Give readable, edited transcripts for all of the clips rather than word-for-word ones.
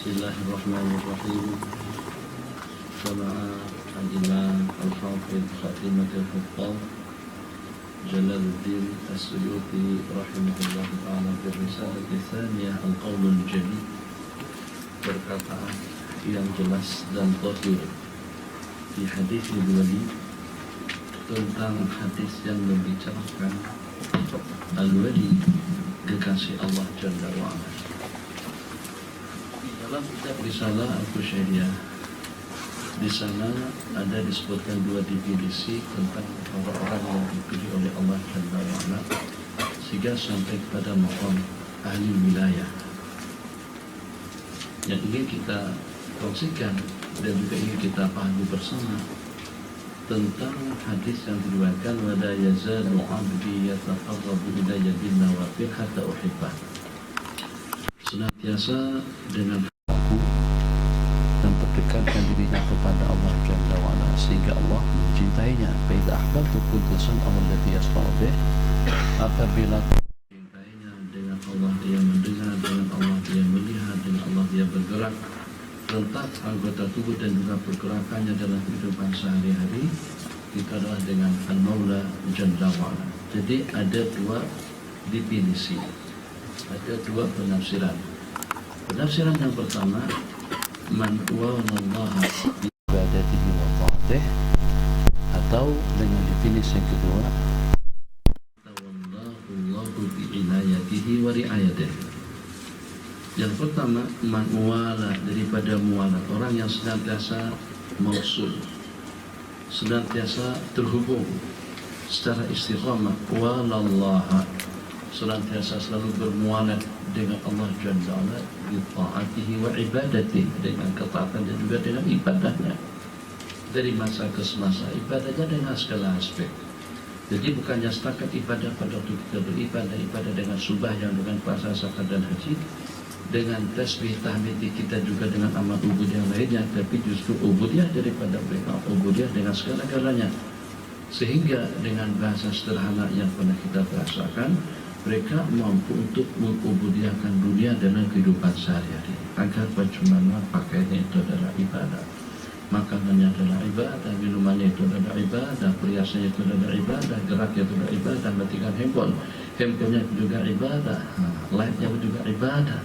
Bismillahirrahmanirrahim. Jama'a al-Imam al-Hafidh Khatimatul Huffaz Jalaluddin As-Suyuti rahimahullah ta'ala fi risalah tsaniyah al-qaul al-jadid, perkataan yang jelas dan zahir di hadis Nabawi tentang hadis yang membicarakan al-wali, kekasih Allah Jalla wa'ala. Dalam kitab Risalah Al-Qushairiyah, di sana ada disebutkan dua definisi tentang orang-orang yang dipilih oleh Allah Jalla wa'ala sehingga sampai kepada maqam ahli wilayah. Yang ingin kita kongsikan dan juga ingin kita pahami bersama tentang hadis yang diriwayatkan, wa la yazalu 'abdi yataqarrabu ilayya bin nawafil hatta uhibbah. Senantiasa dengan dan mendekatkan dirinya kepada Allah Jalla wa'ala sehingga Allah mencintainya. Fa idza ahbabtu kuntu sam'ahu alladhi yasma'u bih. Apabila mencintainya, dengan Allah dia mendengar, dengan Allah dia melihat, dengan Allah dia bergerak. Rentak anggota tubuh dan juga pergerakannya dalam kehidupan sehari-hari itu adalah dengan Al-Maula Jalla wa'ala. Jadi ada dua definisi, ada dua penafsiran. Penafsiran yang pertama, man wa'alallaha bi ibadatihi wa ta'atih, atau dengan definisi yang kedua, tawallahu bi inayatihi wa riayatihi. Yang pertama, man wala, daripada mualat, orang yang senantiasa mausul, senantiasa terhubung secara istiqamah, walallaha, senantiasa selalu bermualat dengan Allah Jalla wa'ala bi ta'atihi wa ibadatihi, dengan ketaatan dan juga dengan ibadahnya. Dari masa ke semasa ibadahnya dengan segala aspek. Jadi bukannya setakat ibadah pada waktu kita beribadah, ibadah dengan sembahyang, dengan puasa, zakat dan haji, dengan tasbih tahmid kita juga dengan amal ubudiyah lainnya, tapi justru ubudiyah daripada mereka, ubudiyah dengan segala-galanya. Sehingga dengan bahasa sederhana yang pernah kita bahasakan, mereka mampu untuk mengubudiyahkan dunia dalam kehidupan sehari-hari, agar bagaimana pakaiannya itu adalah ibadah, makanannya adalah ibadah, minumannya itu adalah ibadah, perhiasannya itu adalah ibadah, geraknya itu adalah ibadah, matikan handphonenya juga ibadah, light-nya juga ibadah,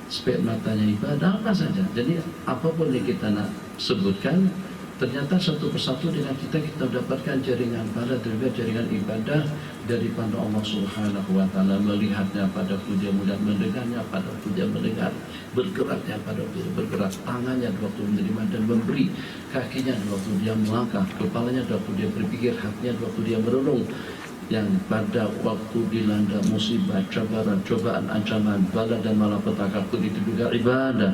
spek matanya ibadah, apa saja. Jadi apapun yang kita nak sebutkan, ternyata satu persatu dengan kita dapatkan jaringan pahala dan juga jaringan ibadah daripada Allah Subhanahu wa ta'ala. Melihatnya pada waktu dia melihat, mendengarnya pada waktu dia mendengar, bergeraknya pada waktu dia bergerak, tangannya waktu menerima dan memberi, kakinya waktu dia melangkah, kepalanya waktu dia berpikir, hatinya waktu dia merenung. Yang pada waktu dilanda musibah, cobaan, ancaman, bala dan malapetaka pun itu juga ibadah.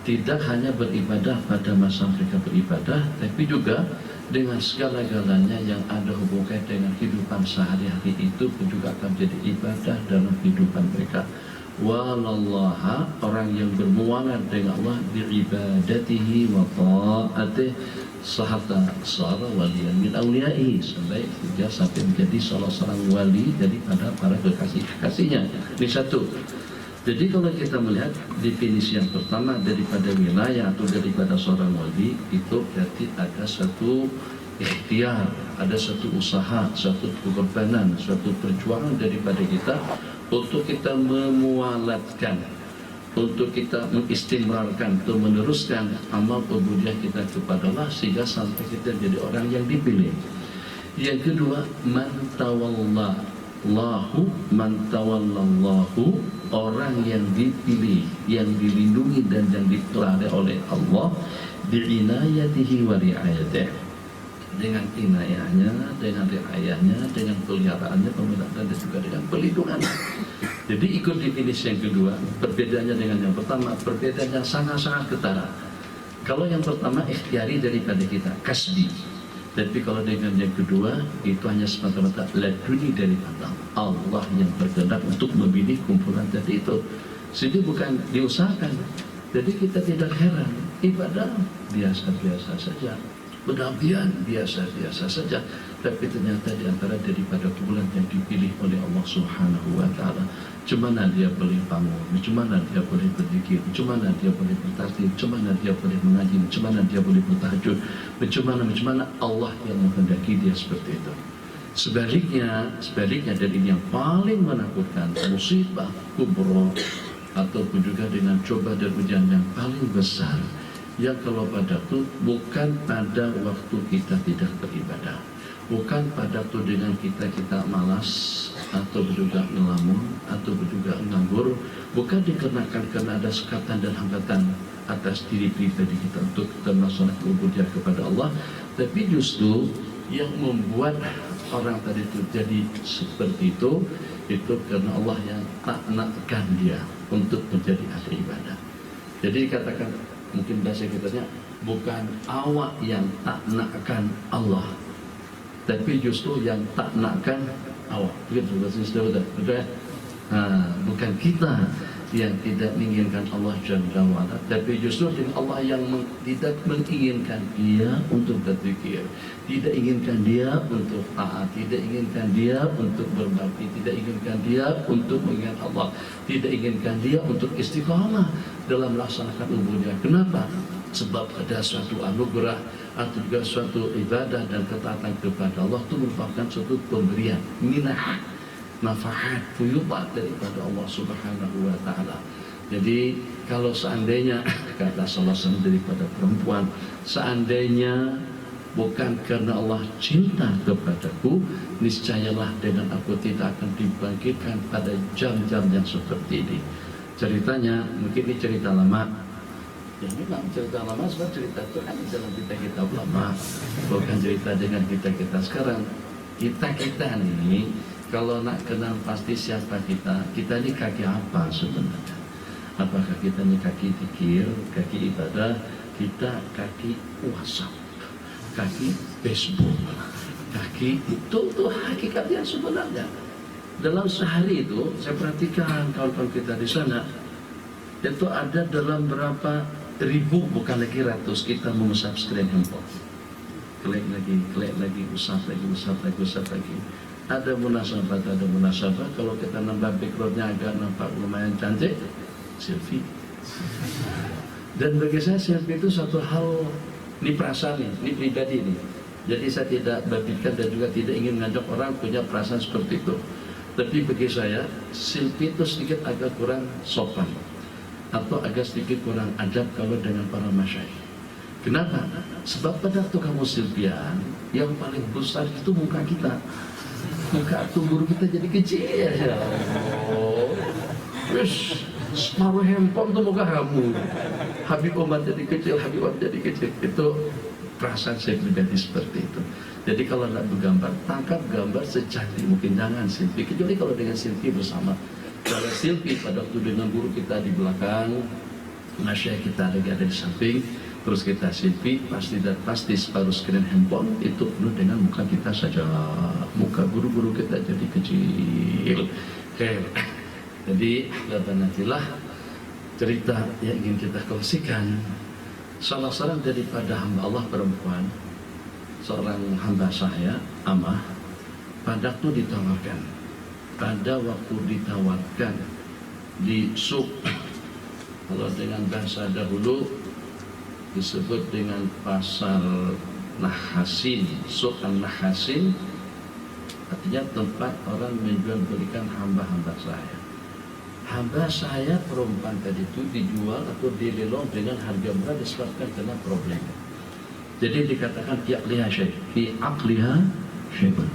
Tidak hanya beribadah pada masa mereka beribadah, tapi juga dengan segala-galanya yang ada hubungan dengan kehidupan sehari-hari itu pun juga akan menjadi ibadah dalam kehidupan mereka. Walallaha, orang yang bermuamalah dengan Allah biibadatihi wa ta'atih, sahata sara waliyan min awliyaihi, sampai dia sampai menjadi salah seorang wali daripada para kekasih-kekasihnya. Ini satu. Jadi kalau kita melihat definisi yang pertama daripada wilayah atau daripada seorang wali, itu berarti ada satu ikhtiar, ada satu usaha, satu pengorbanan, suatu perjuangan daripada kita untuk kita memualatkan, untuk kita mengistimrarkan, untuk meneruskan amal ubudiyah kita kepada Allah sehingga sampai kita jadi orang yang dipilih. Yang kedua, man tawallahu, man tawallallahu, orang yang dipilih, yang dilindungi dan yang dipelihara oleh Allah bi'inayatihi wa ri'ayatihi, dengan inayahnya, dengan riayahnya, dengan peliharaannya, pemeliharaan dan juga dengan pelindungan. Jadi ikut definisi yang kedua, perbedaannya dengan yang pertama, perbedaan yang sangat-sangat ketara. Kalau yang pertama ikhtiari daripada kita, kasbi. Tapi kalau dengan yang kedua, itu hanya semata-mata laduni daripada Allah yang berkehendak untuk memilih kumpulan tadi itu. Jadi bukan diusahakan. Jadi kita tidak heran, ibadah biasa-biasa saja, penampilan biasa-biasa saja, tapi ternyata di antara daripada kumpulan yang dipilih oleh Allah Subhanahu wa ta'ala macam mana dia boleh bangun, macam mana dia boleh berzikir, macam mana dia boleh bertasbih, macam mana dia boleh mengaji, macam mana dia boleh bertahajud, macam mana Allah yang menghendaki dia seperti itu. Sebaliknya dan ini yang paling menakutkan, musibah kubra ataupun juga dengan coba dan ujian yang paling besar, yang kalau pada itu bukan pada waktu kita tidak beribadah, bukan pada itu dengan kita malas atau juga ngelamun atau juga nganggur, bukan dikarenakan karena ada sekatan dan hambatan atas diri pribadi kita untuk melaksanakan ubudiyah kepada Allah, tapi justru yang membuat orang tadi itu jadi seperti itu karena Allah yang tak nakkan dia untuk menjadi ahli ibadah. Jadi dikatakan mungkin bahasa kitanya, bukan awak yang tak nakkan Allah, tapi justru yang tak nakkan awak. Begitu bahasa Islam, betul ya? Bukan kita yang tidak menginginkan Allah Jalla wa'ala, tapi justru Allah yang tidak menginginkan dia untuk berzikir, tidak inginkan dia untuk taat, tidak inginkan dia untuk berbakti, tidak inginkan dia untuk mengingat Allah, tidak inginkan dia untuk istiqamah dalam melaksanakan ubudiyah. Kenapa? Sebab ada suatu anugerah atau juga suatu ibadah dan ketaatan kepada Allah itu merupakan suatu pemberian, minah, nafahat, fuyubat daripada Allah Subhanahu wa ta'ala. Jadi kalau seandainya kata salah seorang daripada perempuan, seandainya bukan karena Allah cinta kepadaku, niscayalah dengan aku tidak akan dibangkitkan pada jam-jam yang seperti ini. Ceritanya mungkin ini cerita lama. Ya memang cerita lama, sebab cerita itu kan dalam kita lama, bukan cerita dengan kita sekarang. Kita nih kalau nak kenal pasti siapa kita ini kaki apa sebenarnya? Apakah kita ini kaki zikir, kaki ibadah, kita kaki WhatsApp, kaki Facebook, kaki itu hakikatnya sebenarnya. Dalam sehari itu saya perhatikan kawan-kawan kita di sana, itu ada dalam berapa ribu, bukan lagi ratus, kita meng-subscribe handphone. Klik lagi, usap lagi. Ada munasabah, kalau kita nambah backgroundnya agak nampak lumayan cantik, selfie. Dan bagi saya selfie itu satu hal, ini perasaan ini pribadi nih. Jadi saya tidak babitkan dan juga tidak ingin mengajak orang punya perasaan seperti itu. Tapi bagi saya, selfie itu sedikit agak kurang sopan atau agak sedikit kurang adab kalau dengan para masyayikh. Kenapa? Sebab pada waktu kamu selfiean, yang paling besar itu muka kita. Muka tubuh kita jadi kecil ya Allah. Terus separuh handphone tuh muka kamu. Habib Umar jadi kecil, itu perasaan saya pribadi seperti itu. Jadi kalau nak bergambar, tangkap gambar secantik mungkin, jangan selfie. Kecuali kalau dengan selfie bersama. Kalau selfie pada waktu dengan guru kita di belakang, masyayikh kita lagi ada di samping, terus kita selfie, pasti separuh screen handphone itu penuh dengan muka kita saja. Muka guru-guru kita jadi kecil. Oke. Jadi nantilah cerita yang ingin kita kongsikan. Salah seorang daripada hamba Allah perempuan, seorang hamba saya, amah, pada waktu ditawarkan. Pada waktu ditawarkan di suq, kalau dengan bahasa dahulu disebut dengan pasar Nahasin, suq Nahasin, artinya tempat orang menjual belikan hamba-hamba saya. Hamba saya perempuan tadi itu dijual atau dilelong dengan harga murah disebabkan karena problem. Jadi dikatakan fi aqliha syai'un.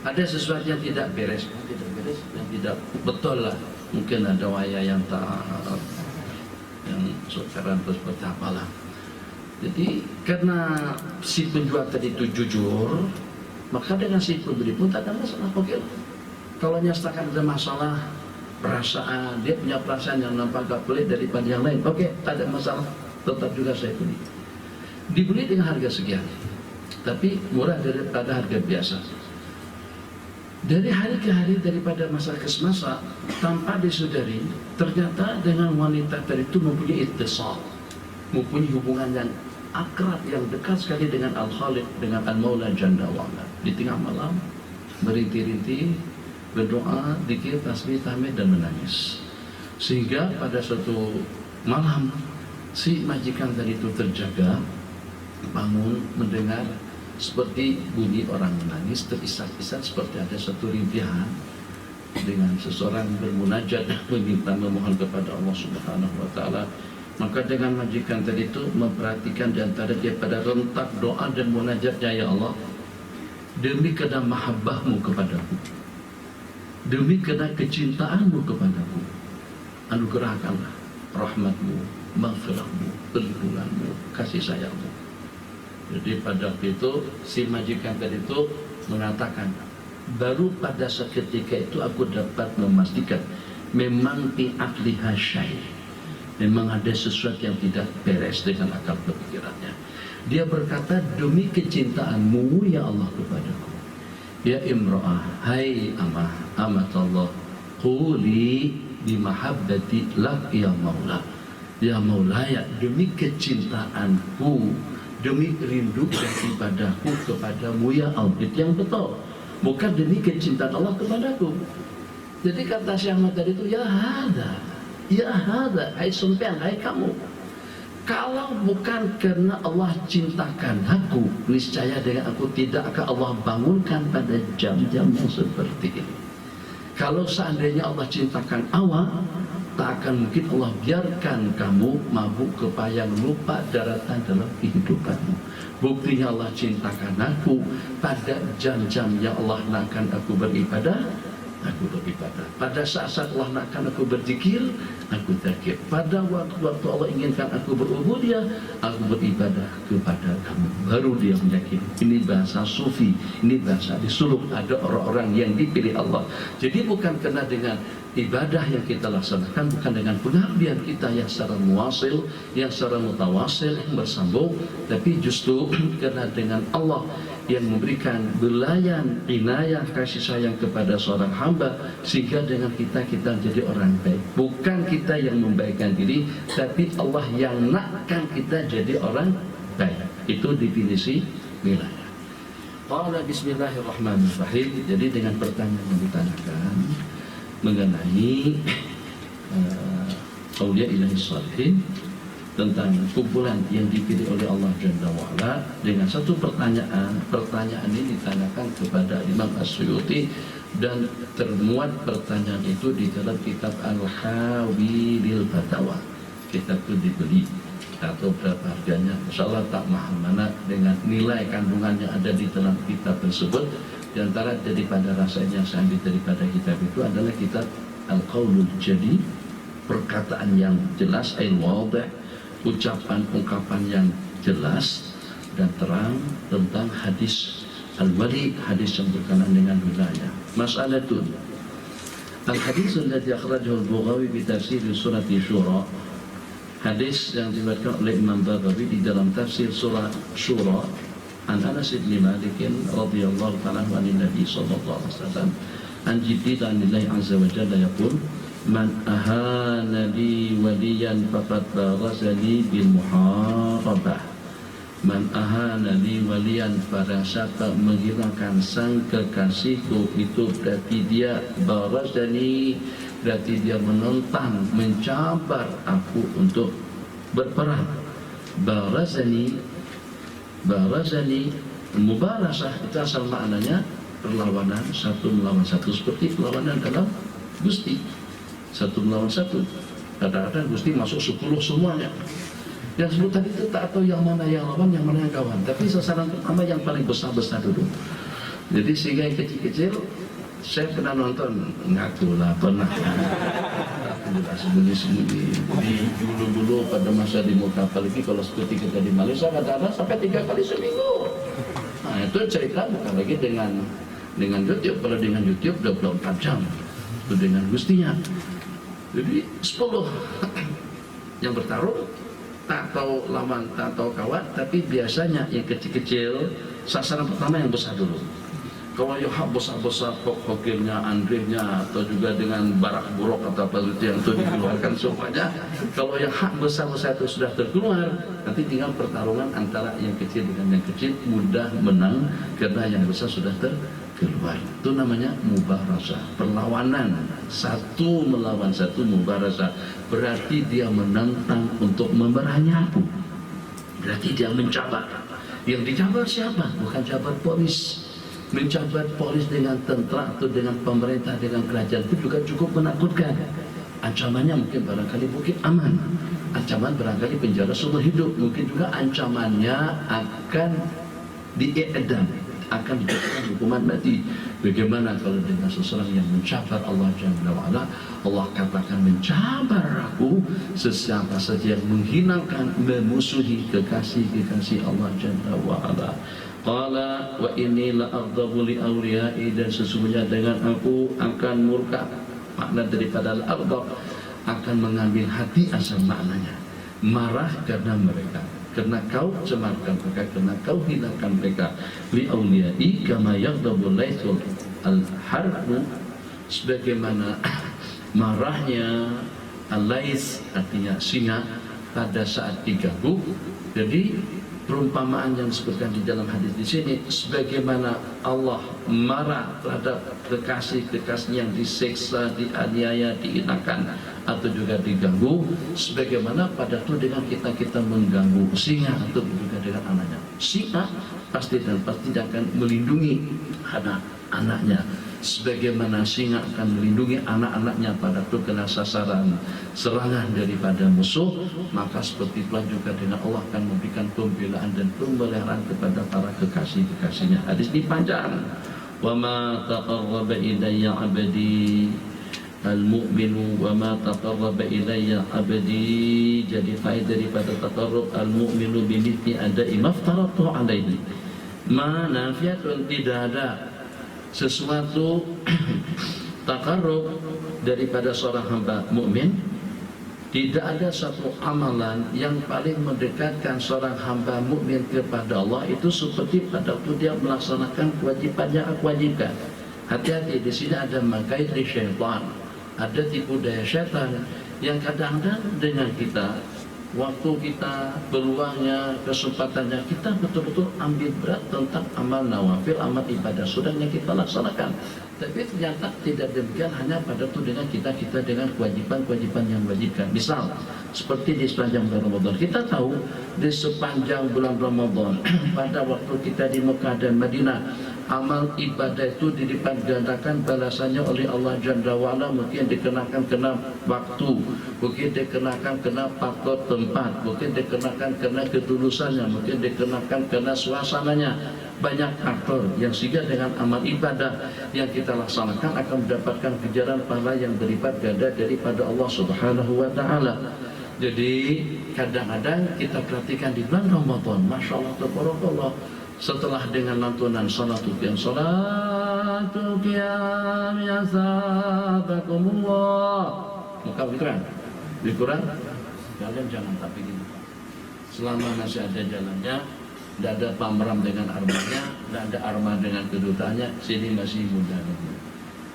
Ada sesuatu yang tidak beres, yang tidak betul lah. Mungkin ada waya yang tak, yang sekarang terus seperti apalah. Jadi karena si penjual tadi itu jujur, maka dengan si pembeli pun tak ada masalah. Oke, kalau nyatakan ada masalah perasaan, dia punya perasaan yang nampak gak pelit daripada yang lain, oke, tak ada masalah, tetap juga saya beli. Dibeli dengan harga sekian, tapi murah daripada harga biasa. Dari hari ke hari, daripada masa ke masa, tanpa disadari, ternyata dengan wanita tadi itu mempunyai ittisal, mempunyai hubungan yang akrab, yang dekat sekali dengan Al-Khaliq, dengan Al-Maula Jalla wa'ala. Di tengah malam, merintih-rintih, berdoa, zikir, tasbih, tahmid dan menangis. Sehingga pada suatu malam si majikan tadi itu terjaga, bangun mendengar seperti bunyi orang menangis, terisak-isak seperti ada satu rintihan dengan seseorang bermunajat meminta memohon kepada Allah Subhanahu wa taala. Maka dengan majikan tadi itu memperhatikan di antara dia pada rentak doa dan munajatnya, ya Allah, demi karena mahabbahmu kepadaku, demi karena kecintaanmu kepadaku, anugerahkanlah rahmatmu, maghfirahmu, perlindunganmu, kasih sayangmu. Jadi pada waktu itu si majikan tadi itu mengatakan, baru pada seketika itu aku dapat memastikan memang bi'aqliha syai', memang ada sesuatu yang tidak beres dengan akal berpikirannya. Dia berkata, demi kecintaanmu ya Allah kepadaku, ya imra'ah, hai amatullah, quli bimahabbati lak ya maula, ya maulaya, demi kecintaanku, demi rindu dan ibadahku kepadamu ya Allah. Itu yang betul, bukan demi kecintaan Allah kepadaku. Jadi kata Syekh Ahmad tadi itu, ya hada, hai sumpian, hai kamu, kalau bukan karena Allah cintakan aku, niscaya dengan aku tidak akan Allah bangunkan pada jam-jam yang seperti ini. Kalau seandainya Allah cintakan awak, tak akan mungkin Allah biarkan kamu mabuk kepayang lupa daratan dalam kehidupanmu. Buktinya Allah cintakan aku pada jam-jam yang Allah nakkan aku beribadah, aku beribadah. Pada saat-saat Allah nakkan aku berzikir, aku zikir. Pada waktu-waktu Allah inginkan aku berubudiyah, aku beribadah kepada kamu. Baru dia meyakini. Ini bahasa sufi, ini bahasa disuluk. Ada orang-orang yang dipilih Allah. Jadi bukan kena dengan ibadah yang kita laksanakan, bukan dengan pengabdian kita yang secara muwasil, yang secara mutawasil, yang bersambung, tapi justru karena dengan Allah yang memberikan belayan, inayah, kasih sayang kepada seorang hamba, sehingga dengan kita menjadi orang baik. Bukan kita yang membaikkan diri, tapi Allah yang nakkan kita jadi orang baik. Itu definisi wilayah. Qala bismillahirrahmanirrahim. Jadi dengan pertanyaan yang ditanyakan mengenai auliya ilahi salihin, tentang kumpulan yang dipilih oleh Allah Jalla wa'ala, dengan satu pertanyaan ini ditanyakan kepada Imam As-Suyuti, dan termuat pertanyaan itu di dalam kitab Al-Hawi lil Fatawa. Kitab itu dibeli atau berapa harganya, insyaallah tak mahal mana dengan nilai kandungan yang ada di dalam kitab tersebut. Di antara daripada rasanya saya ambil daripada kitab itu adalah kitab Al-Qaulul Jadi, perkataan yang jelas, al-wadih, ucapan-ungkapan yang jelas dan terang tentang hadis al-wali, hadis yang berkenaan dengan wilayah. Mas'alatun al-hadis alladhi akhrajahu al-Bughawi bi tafsir surah Syura, hadis yang diriwayatkan oleh Imam Baghawi di dalam tafsir surah Syura, an Anas bin Malik radhiyallahu ta'ala anhu Nabi sallallahu alaihi wasallam, an Jibril anillahi azza wa jalla yaqul, man ahana li waliyan faqad barazani bil muharabah. Man ahana li waliyan, pada siapa menghilangkan sang kekasihku, itu berarti dia barazani, berarti dia menentang, mencabar aku untuk berperang. Barazani, mubarasah itu asal maknanya perlawanan, satu melawan satu, seperti perlawanan dalam gusti, satu melawan satu. Kadang-kadang gusti masuk 10 semuanya. Yang sebut tadi itu tak tahu yang mana yang lawan, yang mana yang kawan, tapi sasaran pertama yang paling besar-besar dulu. Jadi sehingga yang kecil-kecil, saya pernah nonton, ngakulah pernah sembunyi-sembunyi. Jadi dulu pada masa di muka, apalagi kalau seperti kita di Malaysia, kadang-kadang sampai 3 kali seminggu. Nah itu cerita bukan lagi dengan YouTube. Kalau dengan YouTube 24 jam itu dengan gustinya. Jadi 10 yang bertarung, tak tahu lawan, tak tahu kawan, tapi biasanya yang kecil-kecil, sasaran pertama yang besar dulu. Kalau yang besar-besar, pokoknya Andrenya, atau juga dengan barak buruk atau apa itu yang itu dikeluarkan semuanya. Kalau yang hak besar-besar itu sudah terkeluar, nanti tinggal pertarungan antara yang kecil dengan yang kecil, mudah menang karena yang besar sudah terkeluar. keluar. Itu namanya mubarasah, perlawanan, satu melawan satu, mubarasah. Berarti dia menantang untuk memerangi aku, berarti dia mencabar. Yang dicabar siapa? Bukan jabat polis. Mencabar polis dengan tentara atau dengan pemerintah, dengan kerajaan itu juga cukup menakutkan. Ancamannya mungkin barangkali mungkin aman, ancaman barangkali penjara seumur hidup, mungkin juga ancamannya akan diedam, akan dijatuhkan hukuman mati. Bagaimana kalau dengan seseorang yang mencabar Allah Jalla wa'ala? Allah katakan, mencabar aku sesiapa saja yang menghinakan, memusuhi kekasih-kekasih Allah Jalla wa'ala. Qala wa inni la aghdhabu li awliyai, dan sesungguhnya dengan aku akan murka. Makna daripada al-aghdab, akan mengambil hati asal maknanya, marah karena mereka, karena kau cemarkan mereka, karena kau hinakan mereka. Li awliyai kama yaghdabu laysul al-harbu, sebagaimana marahnya al-lais, artinya singa pada saat diganggu. Jadi perumpamaan yang disebutkan di dalam hadis di sini, sebagaimana Allah marah terhadap kekasih-kekasih yang disiksa, dianiaya, dihinakan atau juga diganggu, sebagaimana pada itu dengan kita mengganggu singa atau juga dengan anaknya. Singa pasti dan pasti akan melindungi anak-anaknya, sebagaimana singa akan melindungi anak-anaknya pada itu kena sasaran serangan daripada musuh. Maka seperti itulah juga dengan Allah akan memberikan pembelaan dan pemeliharaan kepada para kekasih-kekasihnya. Hadis ini panjang. Wa ma taqarraba ilayya 'abdi al-mu'minu wa ma taqarraba ilayya 'abdi. Jadi faedah daripada taqarrub al-mu'minu bimithli ada'i maftaratu 'alaihi. Ma nafiatun, tidak ada sesuatu takarrub daripada seorang hamba mukmin. Tidak ada satu amalan yang paling mendekatkan seorang hamba mukmin kepada Allah itu seperti pada waktu dia melaksanakan kewajiban yang aku wajibkan. Hati-hati, di sini ada makaid syaitan, ada tipu daya syaitan yang kadang-kadang dengan kita, waktu kita, peluangnya, kesempatannya, kita betul-betul ambil berat tentang amal nawafil, amal ibadah sunnah yang kita laksanakan. Tapi ternyata tidak demikian hanya pada itu dengan kita dengan kewajiban-kewajiban yang wajibkan. Misal, seperti di sepanjang bulan Ramadan, kita tahu di sepanjang bulan Ramadan pada waktu kita di Mekah dan Madinah, amal ibadah itu dilipat gandakan balasannya oleh Allah Jalla wa'ala. Mungkin dikenakan kena waktu, mungkin dikenakan kena faktor tempat, mungkin dikenakan kena ketulusannya, mungkin dikenakan kena suasananya. Banyak faktor yang sehingga dengan amal ibadah yang kita laksanakan akan mendapatkan ganjaran pahala yang berlipat ganda daripada Allah Subhanahu wa ta'ala. Jadi kadang-kadang kita perhatikan di bulan Ramadan, Masya Allah, tabarakallah, setelah dengan lantunan salatul qiyam ya sahabakumullah, maka kurang kalian jangan tapi gini, selama masih ada jalannya, tidak ada pameran dengan armanya, tidak ada arma dengan kedutaannya, sini masih muda.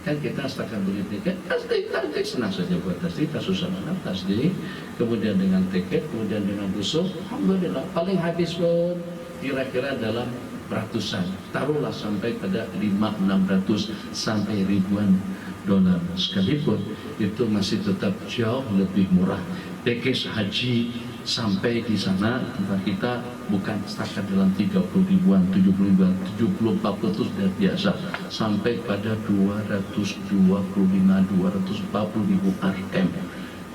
Kan kita setakat beli tiket, tasdik, senang saja buat tasdik, susah banget tasdik, kemudian dengan tiket, kemudian dengan busuk, alhamdulillah, paling habis pun kira-kira dalam ratusan, taruhlah sampai pada 500-600 sampai ribuan dolar sekalipun, itu masih tetap jauh lebih murah. Package haji sampai di sana tempat kita bukan setakat dalam 30 ribuan, 70 ribuan, 70, 40 itu sudah biasa, sampai pada 225-240 ribu RM.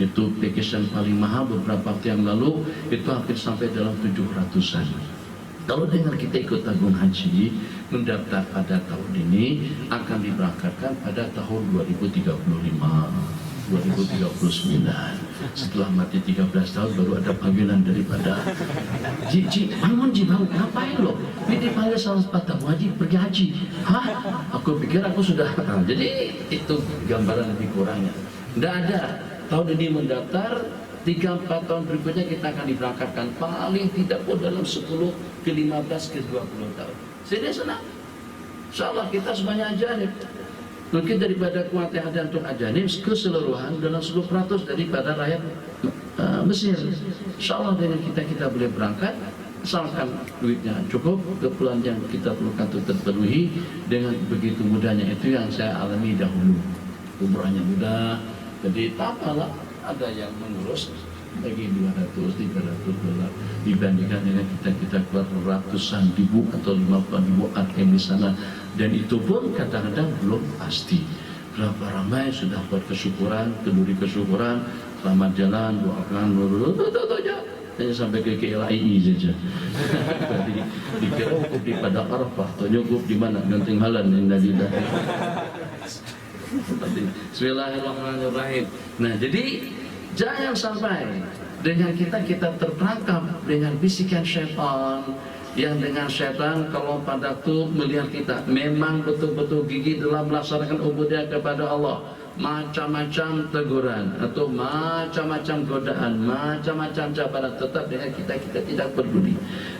Itu package yang paling mahal. Beberapa waktu yang lalu itu hampir sampai dalam 700-an. Kalau dengan kita ikut tabung haji, mendaftar pada tahun ini akan diberangkatkan pada tahun 2035, 2039. Setelah mati 13 tahun baru ada panggilan daripada Ji, bangun Ji, bangun, ngapain lo? Ini dipanggil salah tabung haji, pergi haji. Hah? Aku pikir aku sudah. Jadi itu gambaran lebih kurangnya. Tidak ada. Tahun ini mendaftar, 3-4 tahun berikutnya kita akan diberangkatkan paling tidak pun dalam 10 ke 15 ke 20 tahun. Saya senang. Insyaallah kita semuanya ajanib. Mungkin daripada kuat yang ada untuk ajanib keseluruhan dalam 10% daripada rakyat Mesir. Insyaallah dengan kita boleh berangkat asalkan duitnya cukup, keperluan yang kita perlukan itu terpenuhi dengan begitu mudahnya. Itu yang saya alami dahulu. Umrahnya mudah, jadi tak apalah, ada yang mengurus bagi 200-300 dolar dibandingkan dengan kita keluar ratusan ribu atau 50.000 ATM di sana, dan itu pun kadang-kadang belum pasti berapa ramai sudah buat kesyukuran, kenduri kesyukuran, selamat jalan, doakan, hanya sampai ke KLII saja. Dikira hukum di Padang Arafah, atau nyukup di mana? Genting Halan yang dari Bismillahirrahmanirrahim. Nah, jadi jangan sampai dengan kita terperangkap dengan bisikan syaitan, yang dengan syaitan kalau pada itu melihat kita memang betul-betul gigih dalam melaksanakan ubudiyah kepada Allah, macam-macam teguran atau macam-macam godaan, macam-macam cabaran, tetap dengan kita tidak peduli,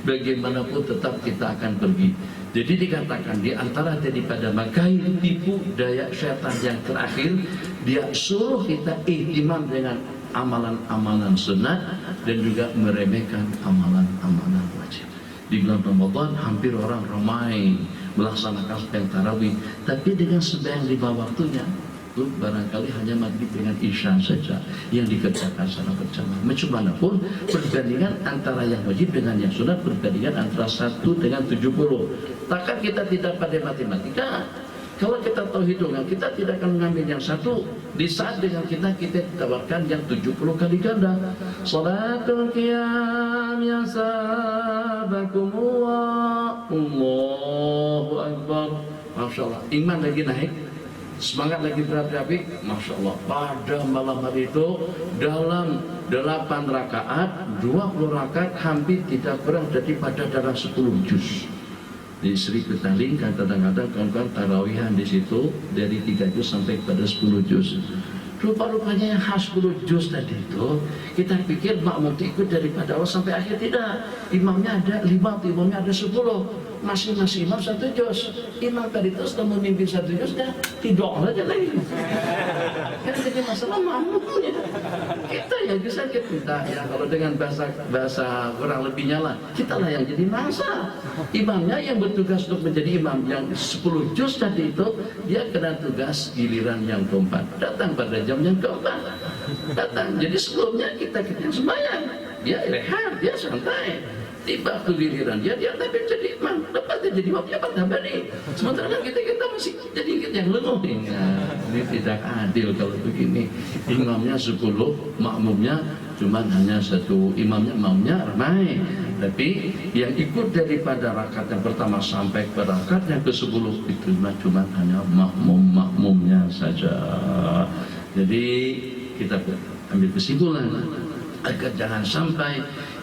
bagaimanapun tetap kita akan pergi. Jadi dikatakan di antara daripada makaid tipu daya syaitan yang terakhir, dia suruh kita ihtimam dengan amalan-amalan sunat dan juga meremehkan amalan-amalan wajib. Di bulan Ramadan hampir orang ramai melaksanakan sembahyang tarawih, tapi dengan sembahyang 5 waktunya itu barangkali hanya maghrib dengan isya saja yang dikerjakan secara berjamaah. Macam mana pun perbandingan antara yang wajib dengan yang sunat, perbandingan antara 1 dengan 70. Takkan kita tidak pandai matematika? Kalau kita tahu hitungan, kita tidak akan mengambil yang 1 di saat dengan kita ditawarkan yang 70 kali ganda. Salatul qiyam ya sabakumullah, Allahu Akbar. Masya Allah, iman lagi naik, semangat lagi berapi-api, Masya Allah. Pada malam hari itu dalam 8 rakaat, 20 rakaat hampir tidak kurang daripada dalam 10 juz. Di Sri Petaling kadang-kadang kawan-kawan tarawihan di situ dari 3 juz sampai pada 10 juz. Rupa-rupanya yang khas 10 juz tadi itu, kita pikir makmum ikut daripada awal sampai akhir, tidak. Imamnya ada 5, imamnya ada 10. Masing-masing imam 1 juz. Imam tadi itu sudah memimpin 1 juz, dah tidur aja lagi. Yang jadi masalah makmumnya. Kita yang bisa kita ya, kalau dengan bahasa kurang lebihnya lah, kita lah yang jadi mangsa. Imamnya yang bertugas untuk menjadi imam yang 10 juz tadi itu, dia kena tugas giliran yang keempat, datang pada jam yang keempat datang. Jadi sebelumnya kita sembahyang, dia rehat, dia santai. Tiba ke giliran dia tapi jadi imam, lepas dia jadi imam, dia pada balik. Sementara kan kita masih jadi yang lenguh. Ini tidak adil kalau begini. Imamnya 10, makmumnya cuma hanya 1. Makmumnya ramai, tapi yang ikut daripada rakaat yang pertama sampai ke rakaat yang ke-10 itu cuma hanya makmumnya saja. Jadi kita ambil kesimpulan agar jangan sampai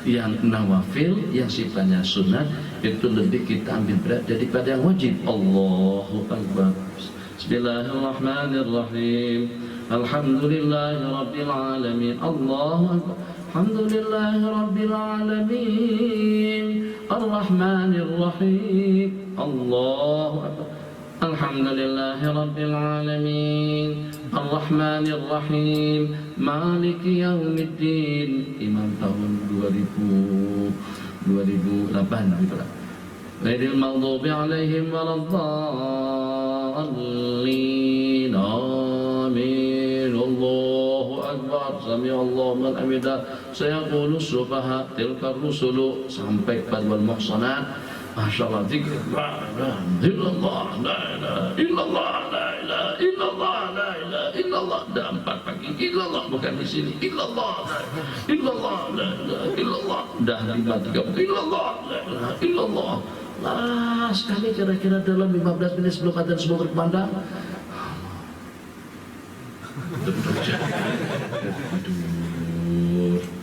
yang nawafil, yang sifatnya sunat itu lebih kita ambil berat daripada yang wajib. Allahu Akbar. Bismillahirrahmanirrahim. Alhamdulillahi Rabbil Alamin. Allahu Akbar. Alhamdulillahi Rabbil Alamin. Ar-Rahmanir-Rahim. Allahu Akbar. Alhamdulillahi Rabbil Alamin. Ar-Rahmanir-Rahim. Maliki Yaumiddin. Imam tahun 2008 gitu lah. Ghairil maghdubi alaihim waladdallin. Amin. Allahu Akbar. Sami'allahu liman hamidah. Sayaqulu sufaha tilka rusulu sampai pada wal muhsanat. Masyaallah, zikir la ilaha illallah, la ilaha illallah, la ilaha illallah. Dah 4 pagi, illallah bukan di sini, illallah, illallah, la ilaha illallah. Dah 5:30, illallah, la ilaha illallah. Lah sekali kira-kira dalam 15 menit sebelum adzan semua berkumandang.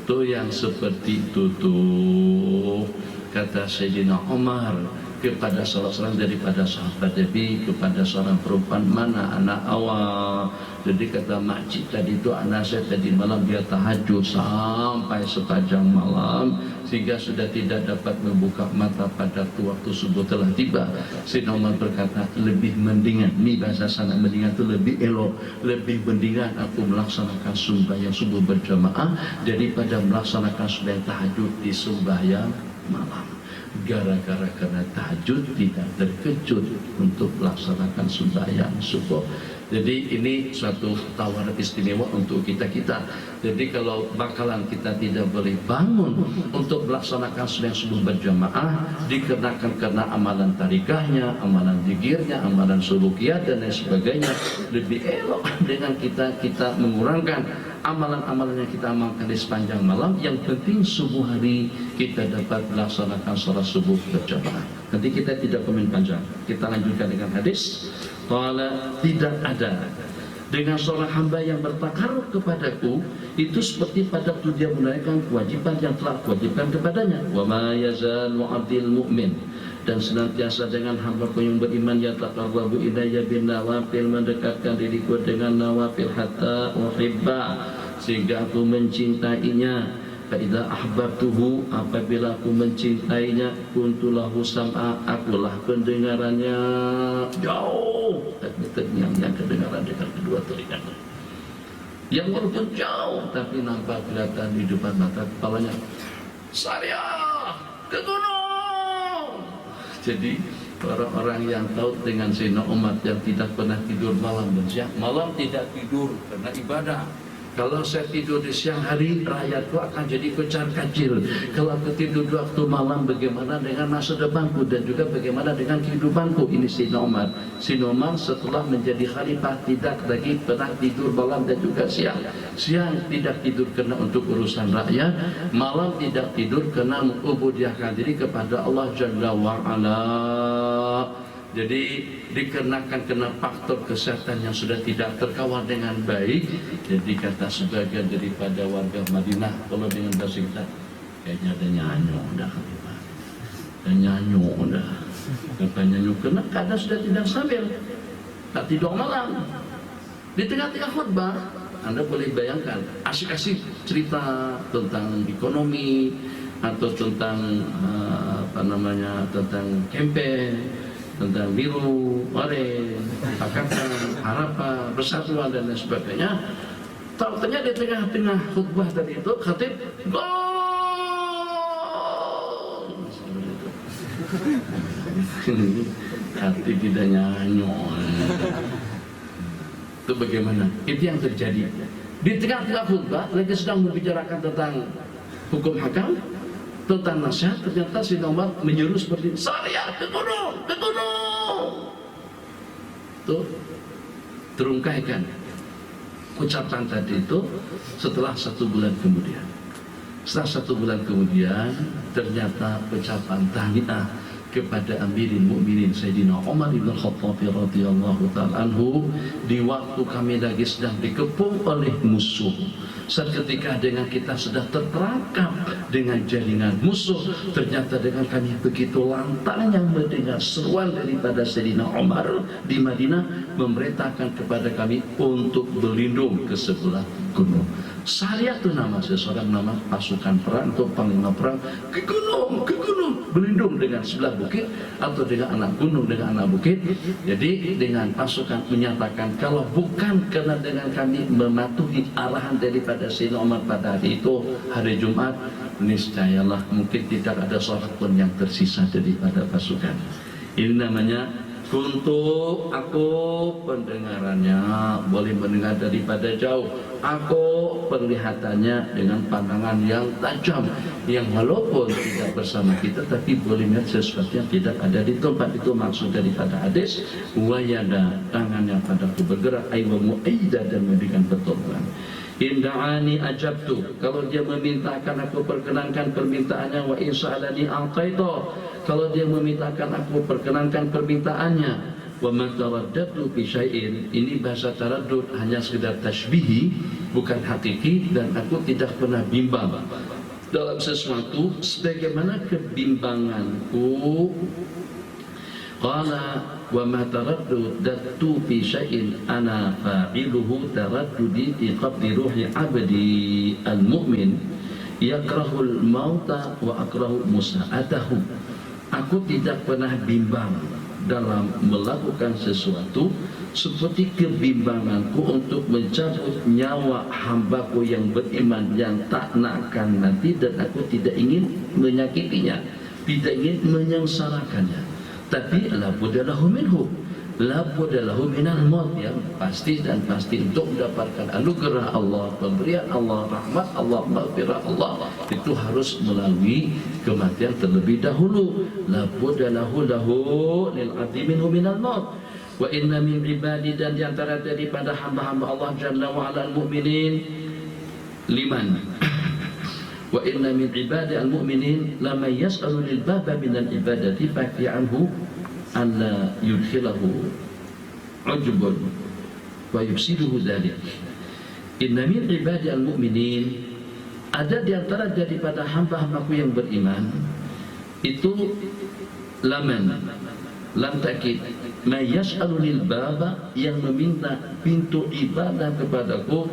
Tuh yang seperti itu tuh kata Sayyidina Umar kepada salah seorang daripada sahabat Nabi, kepada seorang perempuan, mana anak awal. Jadi kata makcik tadi itu, anak saya tadi malam dia tahajud sampai sepanjang malam sehingga sudah tidak dapat membuka mata pada waktu subuh telah tiba. Sayyidina Umar berkata, lebih mendingan, ini bahasa sana mendingan itu lebih elok, lebih mendingan aku melaksanakan sembahyang subuh berjamaah daripada melaksanakan sembahyang tahajud di sembahyang malam. Gara-gara karena tahajud tidak terkejut untuk melaksanakan sembahyang subuh. Jadi ini suatu tawaran istimewa untuk kita-kita. Jadi kalau bakalan kita tidak boleh bangun untuk melaksanakan sembahyang subuh berjamaah, dikenakan karena amalan tarikahnya, amalan zikirnya, amalan sulukiyat dan lain sebagainya, lebih elok dengan kita mengurangkan amalan-amalan yang kita amalkan di sepanjang malam. Yang penting subuh hari kita dapat melaksanakan sholat subuh berjamaah. Nanti kita tidak komen panjang, kita lanjutkan dengan hadis. Qala, tidak ada dengan seorang hamba yang bertakarrub kepadaku itu seperti pada waktu dia menunaikan kewajiban yang telah kewajiban kepadanya. Wa ma yazalu 'abdil mu'min, dan senantiasa dengan hambaku yang beriman ya taqarrabu ilayya bin nawafil, mendekatkan diriku dengan nawafil hatta uhibba, sehingga aku mencintainya. Fa idza ahbabtuhu, apabila aku mencintainya, kuntulahu sam'a, akulah pendengarannya jauh, tapi terngiang-ngiang kedengaran dengan kedua telinganya. Yang walaupun jauh tapi nampak kelihatan di depan mata kepalanya. Saya ke gunung. Jadi orang-orang yang tahu dengan Sayyidina Umar yang tidak pernah tidur malam dan siang, malam tidak tidur karena ibadah. Kalau saya tidur di siang hari, rakyatku akan jadi kocar kacir. Kalau aku tidur di waktu malam, bagaimana dengan masa depanku dan juga bagaimana dengan kehidupanku? Ini Sayyidina Umar. Sayyidina Umar setelah menjadi khalifah tidak lagi pernah tidur malam dan juga siang. Siang tidak tidur karena untuk urusan rakyat, malam tidak tidur karena mengubudiahkan diri kepada Allah Jalla wa'ala. Jadi dikarenakan kena faktor kesehatan yang sudah tidak terkawal dengan baik, jadi kata sebagian daripada warga Madinah, kalau dengan bahasa kita, kayaknya ada nyanyo dah, ada nyanyo dah, kata nyanyo karena keadaan sudah tidak stabil, tak tidur malam. Di tengah-tengah khutbah, Anda boleh bayangkan asik-asik cerita tentang ekonomi atau tentang tentang campaign, tentang biru, orange, pakatan, harapan, persatuan dan lain sebagainya. Tahu-tahunya di tengah-tengah khutbah tadi itu khatib gol. Hati tidak nyanyo. Itu bagaimana? Itu yang terjadi. Di tengah-tengah khutbah lagi sedang membicarakan tentang hukum hakam, tentang nasihat, ternyata Sayyidina Umar menyeru seperti ini, saya ke gunung, ke gunung. Tuh, terungkaikan ucapan tadi itu setelah 1 bulan kemudian. Setelah 1 bulan kemudian, ternyata ucapan tahniah kepada Amirul Mukminin Sayyidina Umar bin Khattab radhiyallahu ta'ala anhu di waktu kami lagi sedang dikepung oleh musuh. Seketika dengan kita sudah terperangkap dengan jaringan musuh, ternyata dengan kami begitu lantangnya mendengar seruan daripada Sayyidina Umar di Madinah memerintahkan kepada kami untuk berlindung ke sebelah gunung. Syariah itu nama seseorang, nama pasukan perang atau panglima perang, ke gunung, berlindung dengan sebelah bukit atau dengan anak gunung, dengan anak bukit. Jadi dengan pasukan menyatakan kalau bukan karena dengan kami mematuhi arahan daripada Sayyidina Umar pada hari itu, hari Jumat, niscayalah mungkin tidak ada seorang pun yang tersisa daripada pasukan. Ini namanya kuntu, aku pendengarannya, boleh mendengar daripada jauh. Aku penglihatannya dengan pandangan yang tajam, yang walaupun tidak bersama kita tapi boleh melihat sesuatu yang tidak ada di tempat itu. Maksud daripada hadis, wayada, tangan yang padaku bergerak, aywa mu'aidah, dan memberikan pertolongan. Inda'ani ajabtu, kalau dia memintakan aku perkenankan permintaannya. Wa insa'alani a'taito, kalau dia memintakan aku perkenankan permintaannya. Wa ma taraddatu fi syai'in, ini bahasa taraddud hanya sekedar tasbihi, bukan hakiki, dan aku tidak pernah bimbang dalam sesuatu sebagaimana kebimbanganku. Qala wa ma taraddatu fi syai'in ana fa'iluhu taraddudi fi qabdi ruhi 'abdi al-mu'min yakrahul mauta wa akrahu musa'atahu. Aku tidak pernah bimbang dalam melakukan sesuatu seperti kebimbanganku untuk mencabut nyawa hambaku yang beriman yang tak nakkan nanti, dan aku tidak ingin menyakitinya. tidak ingin menyengsarakannya, tapi la budda lahu minhu, la budda lahu minal maut, yang pasti dan pasti untuk mendapatkan anugerah Allah, pemberian Allah, rahmat Allah, maghfirah Allah, itu harus melalui kematian terlebih dahulu. La budda lahu lil abdi minhu minal maut. Wa inna min ibadi, dan diantara daripada hamba-hamba Allah Jalla wa ala al-mu'minin, liman wa inna min ibadi al-mu'minin lama yas'alu lil baba min al-ibadati fakfi anhu an la yudkhilahu ujbun wa yufsiduhu dhalik. Inna min ibadi al-mu'minin, ada diantara daripada hamba-hambaku yang beriman itu laman lam ta'kid ma yas'alu lil baba, yang meminta pintu ibadah kepadaku.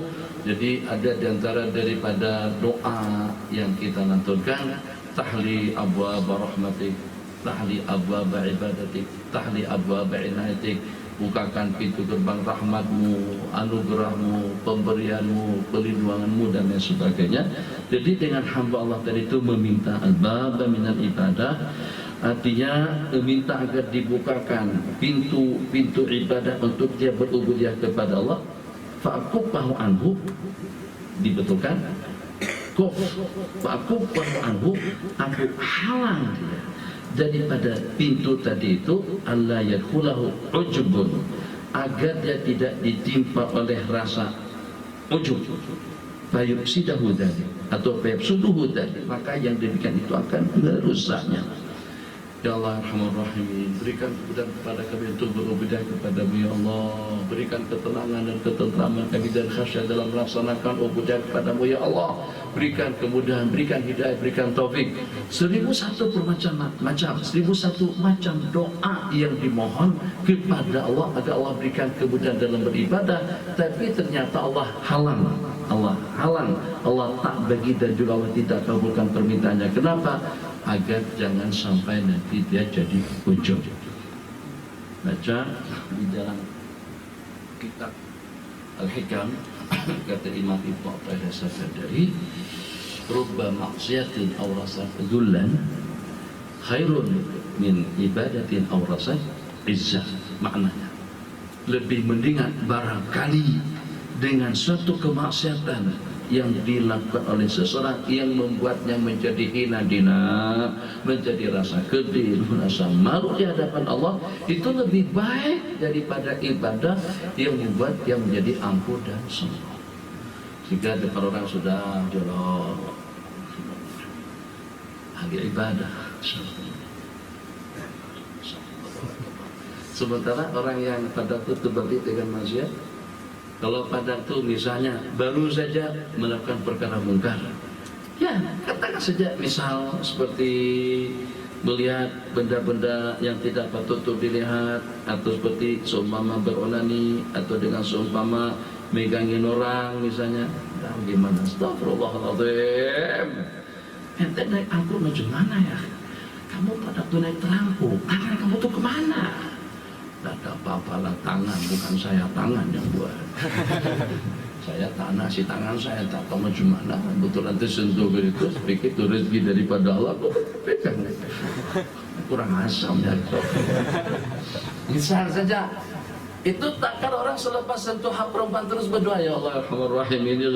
Jadi ada diantara daripada doa yang kita lantunkan, tahli abwaab rahmatik, tahli abwaab ibadatik, tahli abwaab inayatik, bukakan pintu gerbang rahmatmu, anugerahmu, pemberianmu, pelindunganmu, dan lain sebagainya. Jadi dengan hamba Allah tadi itu meminta al-bab minal ibadah, artinya meminta agar dibukakan pintu ibadah untuk dia berubudiyah kepada Allah. Fa'akubbahu anhu, dibetulkan fa'akubbahu anhu, aku halang dia daripada pintu tadi itu, alla yadkhulahu ujubun, agar dia tidak ditimpa oleh rasa ujub, fayufsidahu dzalik, atau fayufsiduhu dzalik, maka yang demikian itu akan merusaknya. Ya Allah Arhamar Rahimin, berikan kemudahan kepada kami untuk berubudiah kepadamu ya Allah. Berikan ketenangan dan ketentraman kami dan khasyat dalam melaksanakan ubudiah kepadamu ya Allah. Berikan kemudahan, berikan hidayah, berikan taufik. 1001 macam doa yang dimohon kepada Allah agar Allah berikan kemudahan dalam beribadah, tapi ternyata Allah halang, Allah tak bagi, dan juga Allah tidak kabulkan permintaannya. Kenapa? Agar jangan sampai nanti dia jadi ujub. Baca di dalam kitab Al-Hikam, kata Imam Ibnu Athaillah As-Sakandari, rubba maksiatin aw rasat dzullan khairun min ibadatin aw rasat izzah. Maknanya, lebih mendingan barangkali dengan suatu kemaksiatan yang dilakukan oleh seseorang yang membuatnya menjadi hina dina, menjadi rasa kedil, rasa malu di hadapan Allah, itu lebih baik daripada ibadah yang membuat dia menjadi angkuh dan sombong. Jika ada orang sudah jorok ahli ibadah, sementara orang yang pada itu berbalik dengan maksiat, kalau pada itu misalnya baru saja melakukan perkara mungkar, ya katakan saja misal seperti melihat benda-benda yang tidak patut untuk dilihat, atau seperti seumpama beronani, atau dengan seumpama megangin orang misalnya, nah, gimana? Astagfirullahaladzim, ente naik angkut macam mana ya? Kamu pada tuh naik terangkut, tangan kamu tuh kemana? Tidak ada apa-apa lah, tangan, bukan saya tangan yang buat. Saya tanah, si tangan saya tak tahu macam mana. Betul nanti sentuh begitu, sedikit itu rezeki daripada Allah, kok pegang. Kurang asam ya. Misal saja, itu takkan orang selepas sentuh hak perempuan terus berdoa, ya Allah Arhamar Rahimin, ya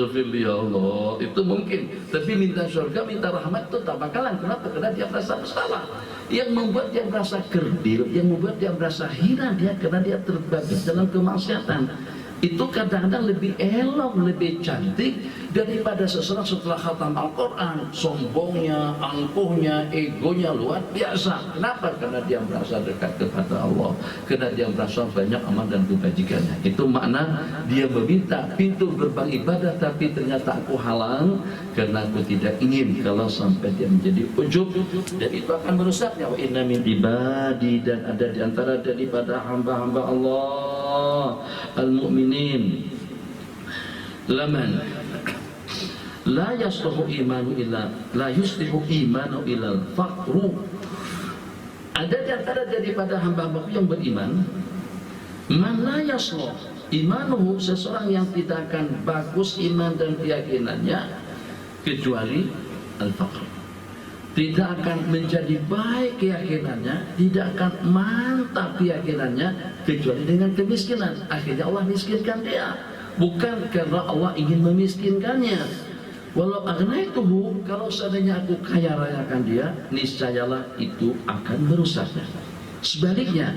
Allah. Itu mungkin, tapi minta surga, minta rahmat itu tak bakalan. Kenapa? Karena dia merasa bersalah. Yang membuat dia merasa kerdil, yang membuat dia merasa hina dia, karena dia terbabit dalam kemaksiatan. Itu kadang-kadang lebih elok, lebih cantik daripada seseorang setelah khatam Al-Quran sombongnya, angkuhnya, egonya luar biasa. Kenapa? Karena dia merasa dekat kepada Allah, karena dia merasa banyak amal dan kebajikannya. Itu makna dia meminta pintu gerbang ibadah, tapi ternyata aku halang karena aku tidak ingin kalau sampai dia menjadi ujub, dan itu akan merusaknya. Wa inna min ibadi, dan ada di antara daripada hamba-hamba Allah al-mu'minin laman la yasluhu imanu illa la yuslihu imanu illa al-faqru. Ada di antara daripada hamba-hambaku yang beriman, man la yasluh imanuhu, seseorang yang tidak akan bagus iman dan keyakinannya kecuali al-faqr, tidak akan menjadi baik keyakinannya, tidak akan mantap keyakinannya kecuali dengan kemiskinan. Akhirnya Allah miskinkan dia, bukan karena Allah ingin memiskinkannya. Walau agnaituhu, kalau seandainya aku kaya rayakan dia, niscayalah itu akan merusaknya. Sebaliknya,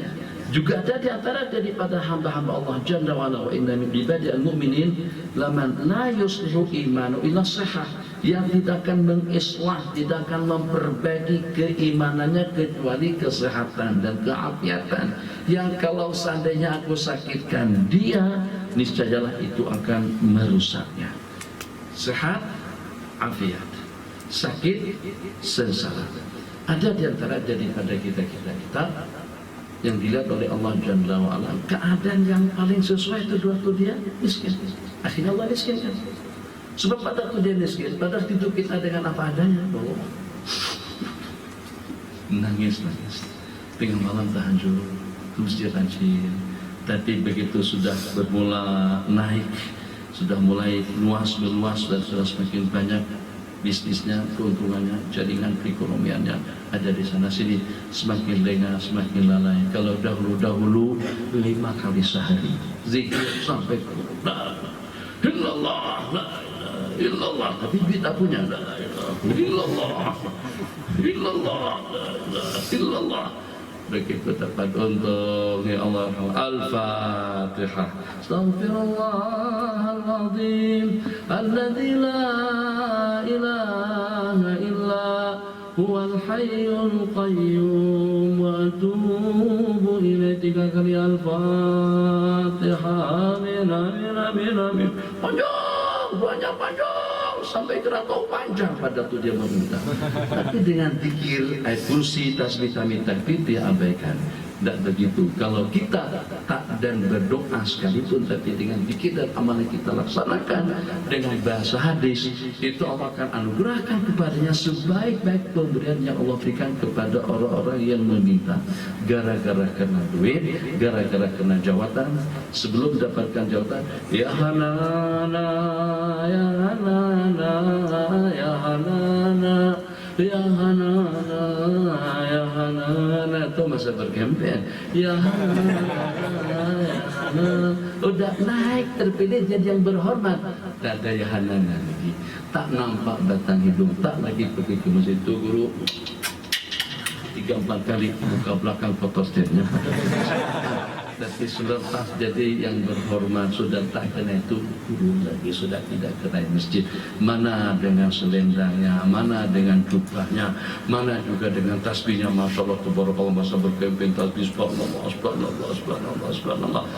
juga ada di antara daripada hamba-hamba Allah Jalla wa Ala, wa inna min ibadil mu'minin laman la yuslihu imanu illa sahah, yang tidak akan mengislah, tidak akan memperbaiki keimanannya kecuali kesehatan dan keafiatan. Yang kalau seandainya aku sakitkan dia, niscayalah itu akan merusaknya. Sehat, afiat; sakit, sengsara. Ada di antara daripada kita yang dilihat oleh Allah Jalla wa Ala, keadaan yang paling sesuai itu waktu dia miskin. Akhirnya Allah miskinkan. Sebab pada waktu dia miskin, pada waktu itu kita dengan apa adanya, nangis tengah malam tahajud, masjid rajin. Tapi begitu sudah bermula naik, sudah mulai meluas dan sudah semakin banyak bisnisnya, keuntungannya, jaringan perekonomiannya ada di sana sini, semakin lengah, semakin lalai. Kalau dahulu 5 kali sehari zikir sampai la ilaha illallah, tapi kita punya la ilaha illallah. Begitu tepat untuk ya Allah. Al-Fatihah. Astaghfirullahaladzim alladzi la ilaha illa huwal hayyul qayyum wa atubu ilaihi. 3 kali Al-Fatihah. Amin amin amin amin. Panjang sampai keraton panjang pada tuh dia meminta. Tapi dengan zikir, ayat kursi, tasbih, tahmid, takbir dia abaikan. Tidak begitu. Kalau kita tak dan berdoa sekalipun, tapi dengan zikir dan amal yang kita laksanakan dengan bahasa hadis, itu Allah akan anugerahkan kepadanya sebaik-baik pemberian yang Allah berikan kepada orang-orang yang meminta. Gara-gara kena duit, gara-gara kena jawatan, sebelum mendapatkan jawatan, ya hanana, ya hanana, ya hanana, ya hanana, ya hanana, itu masa berkempen. Ya hanana, ya hanana, udah naik terpilih jadi yang berhormat. Tak ada ya hanana lagi, tak nampak batang hidung, tak lagi pergi ke masjid itu guru 3-4 kali buka belakang fotostatnya. Tapi sudah pas jadi yang berhormat, sudah tak kena itu guru lagi, sudah tidak kena masjid. Mana dengan selendangnya, mana dengan jubahnya, mana juga dengan tasbihnya. Masya Allah, tabarakallah, masa berkemping tasbih, subhanallah, subhanallah, subhanallah, subhanallah.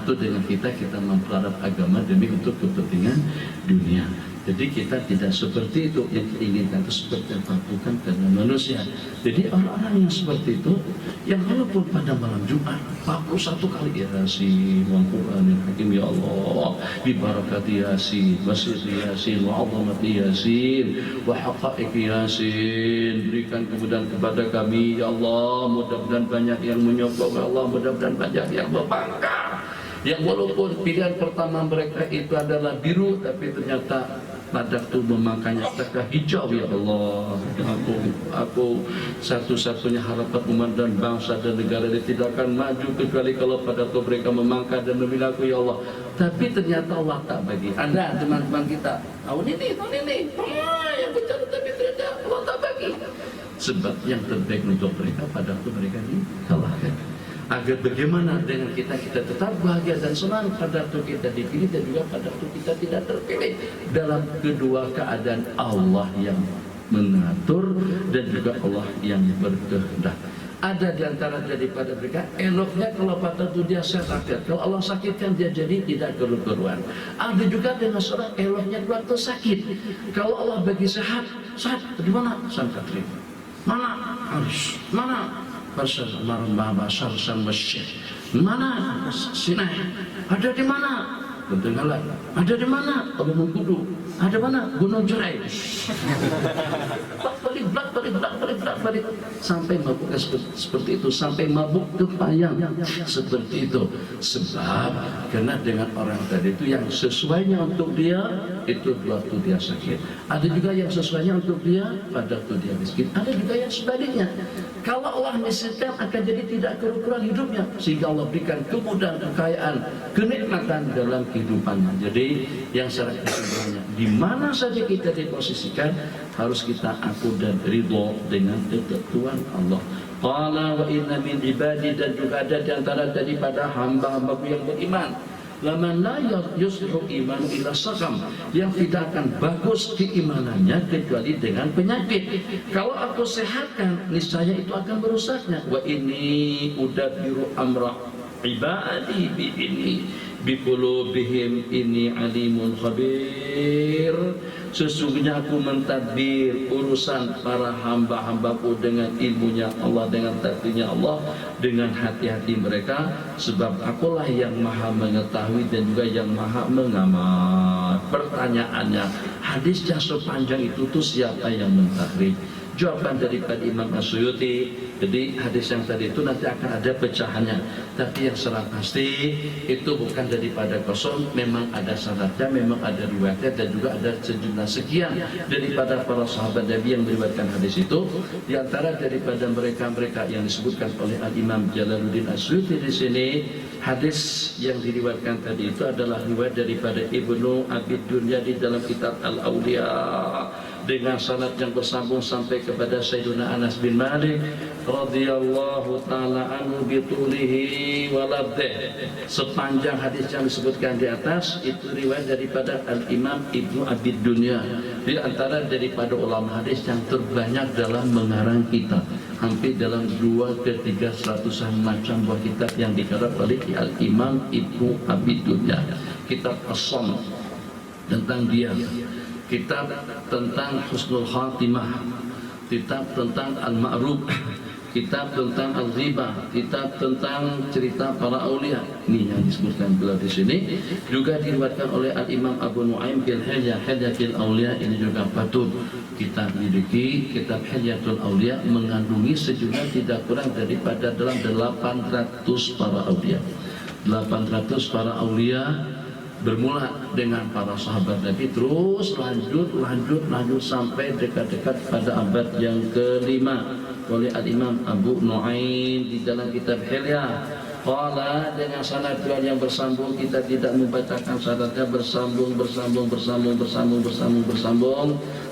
Itu dengan kita mempelajari agama demi untuk kepentingan dunia. Jadi kita tidak seperti itu, yang diinginkan itu seperti apa? Bukan karena manusia. Jadi orang-orang yang seperti itu, yang walaupun pada malam Jumat 41 kali Yasin, wa Qur'anil Hakim, ya Allah, bi barakati Yasin, wa sirri Yasin, wa 'azamati Yasin, wa haqa'iqi Yasin, berikan kemudahan kepada kami, ya Allah. Mudah-mudahan banyak yang menyokong, ya Allah, mudah-mudahan banyak yang membangkang. Yang walaupun pilihan pertama mereka itu adalah biru, tapi ternyata pada waktu memakainya takah hijau, ya Allah. Aku satu-satunya harapan umat dan bangsa dan negara ini tidak akan maju kecuali kalau pada waktu mereka memangkai dan memilih aku, ya Allah. Tapi ternyata Allah tak bagi. Ada teman-teman kita tahun ini yang bicara, tapi ternyata Allah tak bagi. Sebab yang terbaik untuk mereka pada waktu mereka dikalahkan. Agar bagaimana dengan kita tetap bahagia dan senang pada waktu kita dipilih dan juga pada waktu kita tidak terpilih. Dalam kedua keadaan, Allah yang mengatur dan juga Allah yang berkehendak. Ada di antara daripada mereka eloknya kalau pada waktu dia sakit, kalau Allah sakitkan dia jadi tidak keruan. Ada juga dengan seorang eloknya waktu sakit, kalau Allah bagi sehat di mana? Sangka terima. Mana harus? Mana? Mana Sinai? Ada di mana? Bentengalan. Ada di mana? Gunung Kudu. Ada mana? Gunung Jerai. Balik sampai mabuk seperti itu, sampai mabuk kepayang seperti itu. Sebab karena dengan orang tadi itu yang sesuainya untuk dia itu waktu dia sakit. Ada juga yang sesuainya untuk dia pada waktu dia miskin. Ada juga yang sebaliknya. Kalau Allah miskinkan akan jadi tidak kerukuran hidupnya, sehingga Allah berikan kemudahan, kekayaan, kenikmatan dalam kehidupannya. Jadi yang secara kesimpulannya, di mana saja kita diposisikan harus kita aku dan ridho dengan ketentuan Allah. Qala wa inna min ibadi, dan juga ada di antara daripada hamba-hambaku yang beriman, laman la yuslihu iman illa sakam, yang tidak akan bagus keimanannya kecuali dengan penyakit. Kalau aku sehatkan, niscaya itu akan merusaknya. Wa inni udabbiru amra ibadi bi inni biqulubihim inni alimun khabir. Sesungguhnya aku mentadbir urusan para hamba-hambaku dengan ilmunya Allah, dengan takdirnya Allah, dengan hati-hati mereka, sebab akulah yang maha mengetahui dan juga yang maha mengamat. Pertanyaannya, hadisnya sepanjang itu tuh siapa yang mentahrir? Jawaban daripada Imam As-Suyuti, jadi hadis yang tadi itu nanti akan ada pecahannya, tapi yang secara pasti itu bukan daripada kosong, memang ada syaratnya, memang ada riwayatnya, dan juga ada sejumlah sekian daripada para sahabat Nabi yang meriwayatkan hadis itu. Di antara daripada mereka-mereka yang disebutkan oleh Al-Imam Jalaluddin As-Suyuti di sini, hadis yang diriwayatkan tadi itu adalah riwayat daripada Ibnu Abi Dunya di dalam kitab Al-Auliya, dengan sanad yang bersambung sampai kepada Sayyidina Anas bin Malik radhiyallahu taala anhu bitulihi walabdeh. Sepanjang hadis yang disebutkan di atas itu riwayat daripada Al-Imam Ibnu Abi Dunya, di antara daripada ulama hadis yang terbanyak dalam mengarang kitab, hampir dalam 2-300-an macam buah kitab yang dikarang oleh Al-Imam Ibnu Abi Dunya. Kitab As-Sam tentang dia, kitab tentang husnul khatimah, kitab tentang al-ma'ruf, kitab tentang al-ghibah, kitab tentang cerita para aulia. Ini yang disebutkan beliau di sini. Juga diriwayatkan oleh Al-Imam Abu Nuaim fil Hilyatul Aulia. Ini juga patut kita miliki. Kitab Hilyatul Aulia mengandungi sejumlah tidak kurang daripada dalam 800 para aulia. 800 para aulia, bermula dengan para sahabat Nabi, terus lanjut sampai dekat-dekat pada abad yang kelima oleh Al-Imam Abu Nuaim di dalam kitab Hilyah. Qala, dengan sanad yang bersambung, kita tidak membacakan sanadnya, bersambung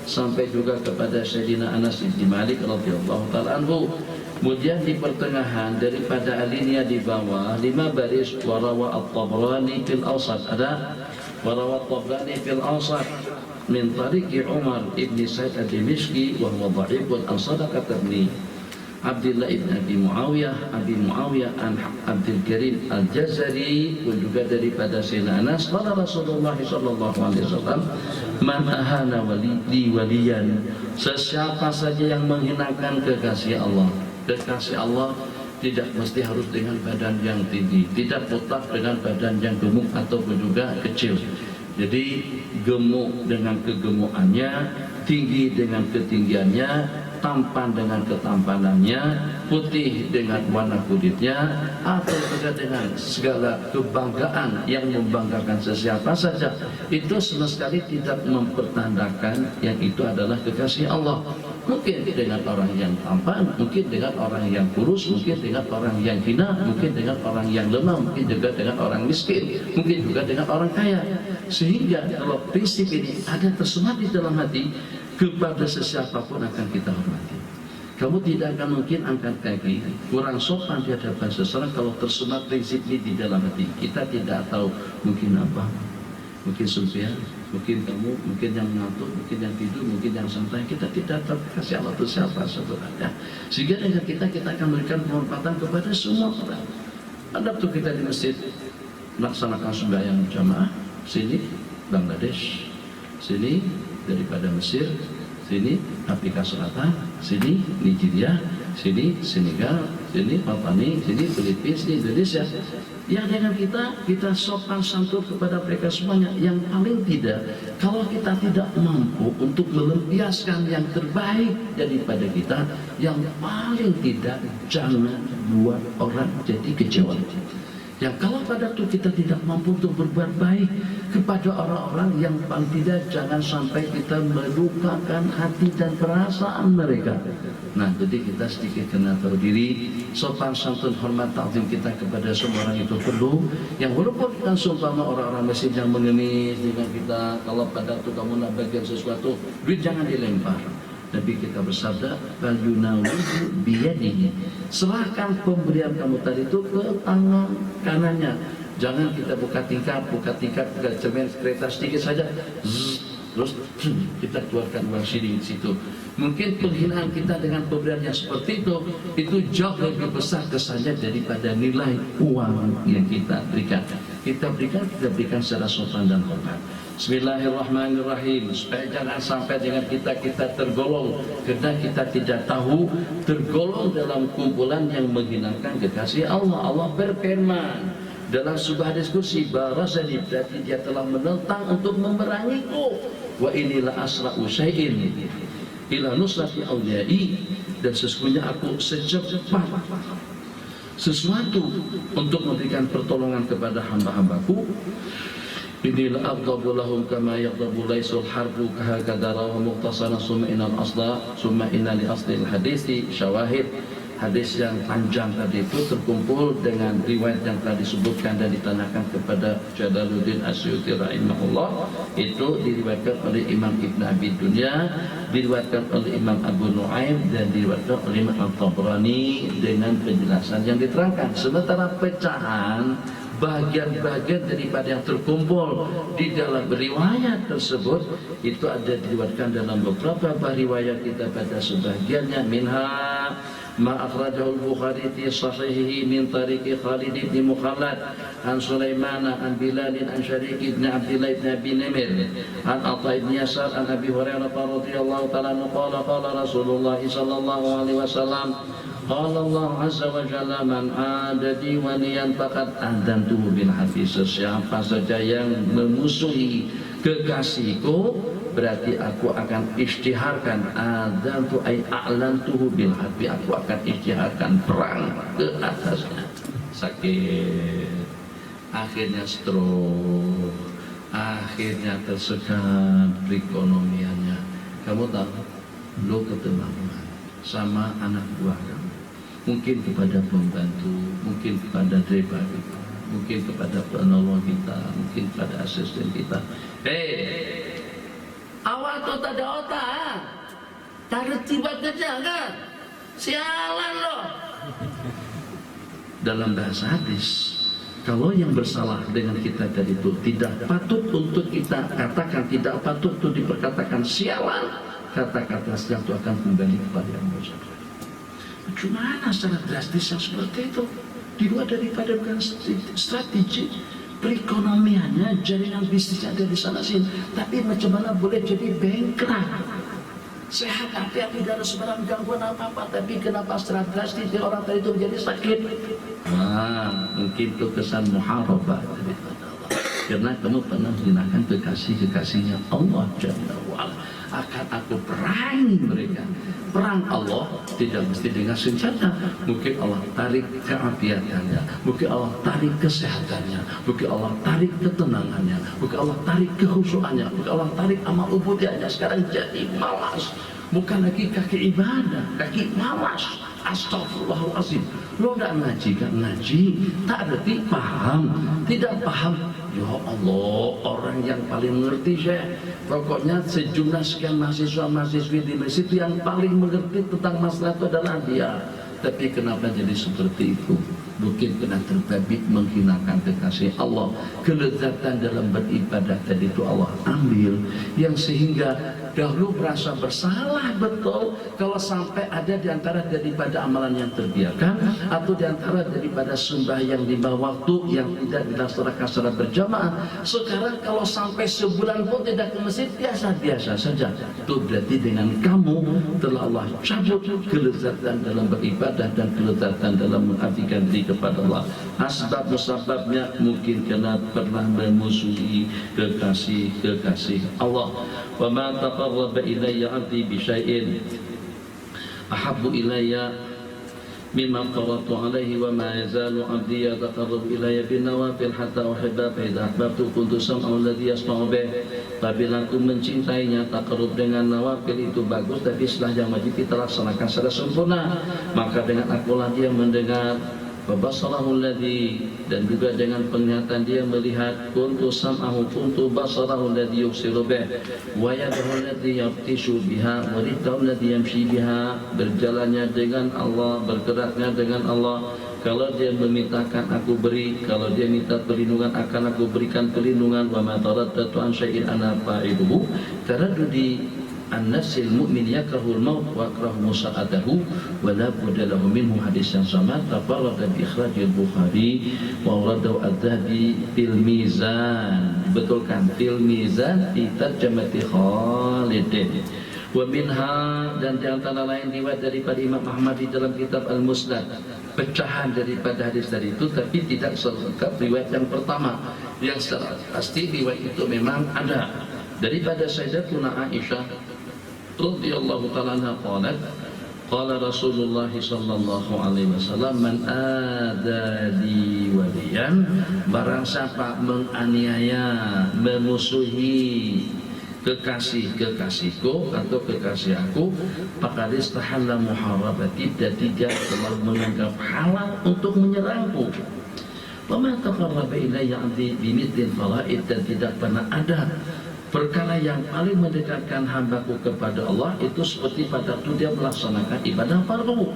sampai juga kepada Sayyidina Anas bin Malik radhiyallahu taala anhu. Kemudian di pertengahan daripada alinea di bawah 5 baris, warawa at-Tabrani fil Awsat, ada warawa at-Tabrani fil Awsat min tariqi Umar ibn Sa'id ad-Dimishqi wa huwa dha'ifun an Sadaqah ibn Abdullah ibn Abi Muawiyah an Abdul Karim al-Jazari, pun juga daripada Sayyidina Anas, qala Rasulullah sallallahu alaihi wasallam, man ahana waliyan, sesiapa saja yang menghinakan kekasih Allah. Kekasih Allah tidak mesti harus dengan badan yang tinggi, tidak mutlak dengan badan yang gemuk ataupun juga kecil. Jadi gemuk dengan kegemukannya, tinggi dengan ketinggiannya, tampan dengan ketampanannya, putih dengan warna kulitnya, atau juga dengan segala kebanggaan yang membanggakan sesiapa saja, itu sama sekali tidak mempertandakan yang itu adalah kekasih Allah. Mungkin dengan orang yang tampan, mungkin dengan orang yang kurus, mungkin dengan orang yang hina, mungkin dengan orang yang lemah, mungkin juga dengan orang miskin, mungkin juga dengan orang kaya. Sehingga kalau prinsip ini ada tersemat di dalam hati, kepada sesiapapun akan kita hormati. Kamu tidak akan mungkin angkat kaki, kurang sopan di hadapan seseorang kalau tersemat prinsip ini di dalam hati. Kita tidak tahu mungkin apa, mungkin Sufyan, mungkin kamu, mungkin yang ngantuk, mungkin yang tidur, mungkin yang santai. Kita tidak tahu kasih Allah itu siapa sebenarnya. Sehingga dengan kita akan memberikan penghormatan kepada semua orang. Ada tuh kita di masjid melaksanakan sembahyang jamaah, sini Bangladesh, sini daripada Mesir, sini Afrika Selatan, sini Nigeria, sini Senegal, sini Papua, sini Filipina, sini Indonesia. Yang dengan kita sopan santun kepada mereka semuanya. Yang paling tidak, kalau kita tidak mampu untuk melampiaskan yang terbaik daripada kita, yang paling tidak jangan buat orang jadi kecewa. Yang kalau pada itu kita tidak mampu untuk berbuat baik, kepada orang-orang yang paling tidak jangan sampai kita melukakan hati dan perasaan mereka. Nah, jadi kita sedikit kena tahu diri, sopan santun hormat takzim kita kepada semua orang itu perlu. Yang walaupun kita seumpama orang-orang Mesir yang mengemis dengan kita, kalau pada waktu kamu nak bagian sesuatu, duit jangan dilempar. Nabi kita bersabda, "Bal yunawilu biyadihi." Serahkan pemberian kamu tadi itu ke tangan kanannya. Jangan kita buka tingkap, buka cermin kereta sedikit saja, terus kita keluarkan uang sini situ. Mungkin penghinaan kita dengan pemberian yang seperti itu jauh lebih besar kesannya daripada nilai uang yang kita berikan. Kita berikan secara sopan dan hormat. Bismillahirrahmanirrahim. Supaya jangan sampai dengan kita tergolong, karena kita tidak tahu tergolong dalam kumpulan yang menghinakan kekasih Allah. Allah berfirman dalam sebuah diskusi, barazani, berarti dia telah menentang untuk memerangiku. Wa inilah asra'u syai'in ila nusrati awliyai, dan sesungguhnya aku secepat sesuatu untuk memberikan pertolongan kepada hamba-hambaku. Inilah agdabu lahum kama yagdabu laysul harbu kahakadara wa muqtasana summa inal asla summa inali aslil hadisi syawahid. Hadis yang panjang tadi itu terkumpul dengan riwayat yang telah disebutkan dan ditanyakan kepada Jalaluddin Asyuti rahimahullah. Itu diriwayatkan oleh Imam Ibn Abi Dunya, diriwayatkan oleh Imam Abu Nuaim, dan diriwayatkan oleh Imam At-Tabrani dengan penjelasan yang diterangkan. Sementara pecahan bagian-bagian daripada yang terkumpul di dalam riwayat tersebut itu ada diriwayatkan dalam beberapa riwayat kita pada sebagiannya. Minha ma akhrajahu al-Bukhari fi sahihihi min tariqi Khalid bin Mukhalad an Sulaiman an Bilal an Syariq bin Abdullah bin Abi Namir an Atha bin Yasar an Abi Hurairah radhiyallahu ta'ala anhu qala Rasulullah sallallahu alaihi wasallam, qala Allah azza wa jalla, man adadi waliyan faqad adantuhu bil hafiz. Siapa saja yang memusuhi kekasihku, berarti aku akan isytiharkan, adantu ay a'lantuhu bil harbi, aku akan isytiharkan perang ke atasnya. Sakit, akhirnya stroke, akhirnya tersekat perekonomiannya. Kamu tahu, lo ketemuan sama anak buah kamu, mungkin kepada pembantu, mungkin kepada driver kita, mungkin kepada penolong kita, mungkin kepada asisten kita. Awak tu tak ada otak, tak ada tiba kerja kan? Sialan loh. Dalam bahasa hadis, kalau yang bersalah dengan kita tadi itu tidak patut untuk kita katakan, tidak patut untuk diperkatakan sialan, kata-kata sial itu akan kembali kepada yang bersalah. Cuma secara drastis yang seperti itu, di luar daripada bukan strategi perekonomiannya, jaringan bisnisnya ada di sana sini, tapi macam mana boleh jadi bankrupt? Sehat hati-hati, tidak ada sebarang gangguan apa-apa, tapi kenapa secara drastis orang tadi itu menjadi sakit? Wah, mungkin itu kesan muharabah daripada Allah, karena kamu pernah menggunakan kekasih-kekasihnya Allah Jalla wa'ala. Akan aku perangi mereka. Perang Allah tidak mesti dengan senjata. Mungkin Allah tarik keafiatannya, mungkin Allah tarik kesehatannya, mungkin Allah tarik ketenangannya, mungkin Allah tarik kekhusyuannya, mungkin Allah tarik amal ubudiyahnya. Sekarang jadi malas, bukan lagi kaki ibadah, kaki malas. Astagfirullahaladzim. Lo tidak ngaji, kan ngaji, tak arti paham, tidak paham. Ya Allah, orang yang paling mengerti saya. Pokoknya sejumlah sekian mahasiswa-mahasiswi di Mesir itu yang paling mengerti tentang masalah itu adalah dia. Tapi kenapa jadi seperti itu? Mungkin kena terbabit menghinakan kekasih Allah. Kelezatan dalam beribadah tadi itu Allah ambil, yang sehingga dahulu merasa bersalah betul kalau sampai ada di antara daripada amalan yang terbiarkan, atau di antara daripada sembahyang lima waktu yang tidak dilaksanakan secara berjamaah. Sekarang kalau sampai sebulan pun tidak ke masjid, biasa-biasa saja. Itu berarti dengan kamu telah Allah cabut kelezatan dalam beribadah dan kelezatan dalam mengabdikan diri kepada Allah. Asbab-musababnya mungkin karena pernah memusuhi kekasih Allah. Wa ma taqarraba ilayya 'abdi bi syai'in ahabbu ilayya mimma qaratu alaihi wa ma yazalu 'abdi yataqarrabu ilayya bin nawafil hatta uhibba fa idza ahbabtu kuntu sam'ahu alladhi yasma'u bih. Apabila aku mencintainya, taqarrub dengan nawafil itu bagus, tapi setelah yang wajib kita laksanakan secara sempurna, maka dengan akulah dia mendengar, Babasarahu alladhi, dan juga dengan penglihatan dia melihat, kuntu sam'ahu kuntu basarahu alladhi yuksiru bih, wa yadahu alladhi yabtishu biha, wa ridhahu alladhi yamshi biha, berjalannya dengan Allah, bergeraknya dengan Allah. Kalau dia memintakan aku beri, kalau dia minta perlindungan akan aku berikan perlindungan. Wa ma taraddatu an syai'in ana fa'iluhu, taraddudi an-nafsil mu'min yakrahul maut wa akrahu musa'adahu wa la budda lahu minhu. Hadis yang sama tafarrada bi ikhrajil Bukhari wa awradahu adz-Dzahabi fil mizan. Betulkan fil mizan fi tarjamati Khalid. Wa minha, dan di antara lain riwayat daripada Imam Ahmad di dalam kitab Al-Musnad, pecahan daripada hadis tadi itu, tapi tidak selengkap riwayat yang pertama. Yang secara pasti riwayat itu memang ada daripada Sayyidatuna Aisyah radhiyallahu ta'ala anha qalat, qala Rasulullah sallallahu alaihi wasallam, man adali waliyan, barang siapa menganiaya, memusuhi kekasih-kekasihku atau kekasih aku, faqad istahalla muharabati, dan dia telah menganggap halal untuk menyerangku. Wa ma taqarraba ilayya 'abdi bimithli faraid, dan tidak pernah ada perkara yang paling mendekatkan hambaku kepada Allah itu seperti pada waktu dia melaksanakan ibadah fardu.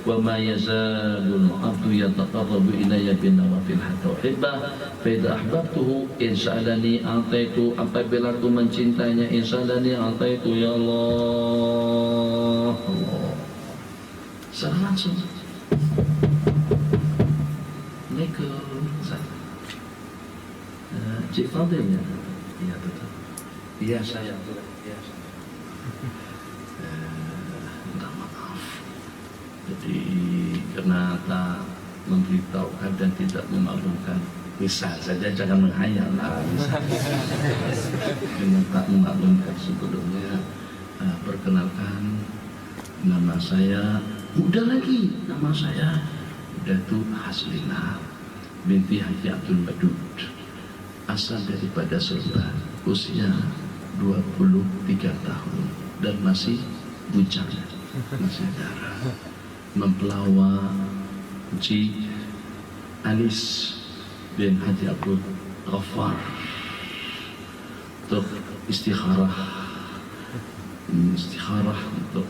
Wa ma yazalul 'abdu yataqarrabu ilayya bin nawafil hatta uhibbah, fa idza ahbabtuhu in sa'alani ataitu, apabila aku mencintainya in sa'alani ataitu. Ya Allah, Allah. Secara langsung. Cik Fadil ya? Iya betul. Iya saya betul. Iya. Minta maaf. Jadi karena tak memberitahukan dan tidak memaklumkan, bisa saja jangan menghayal lah. Karena tak memaklumkan sebelumnya. Perkenalkan, nama saya muda lagi. Nama saya Datuk Haslina binti Haji Abdul Wadud, asal daripada Serba, usia 23 tahun dan masih bujang, masih darah, mempelawak Haji Anis bin Haji Abdul Ghaffar untuk istikharah untuk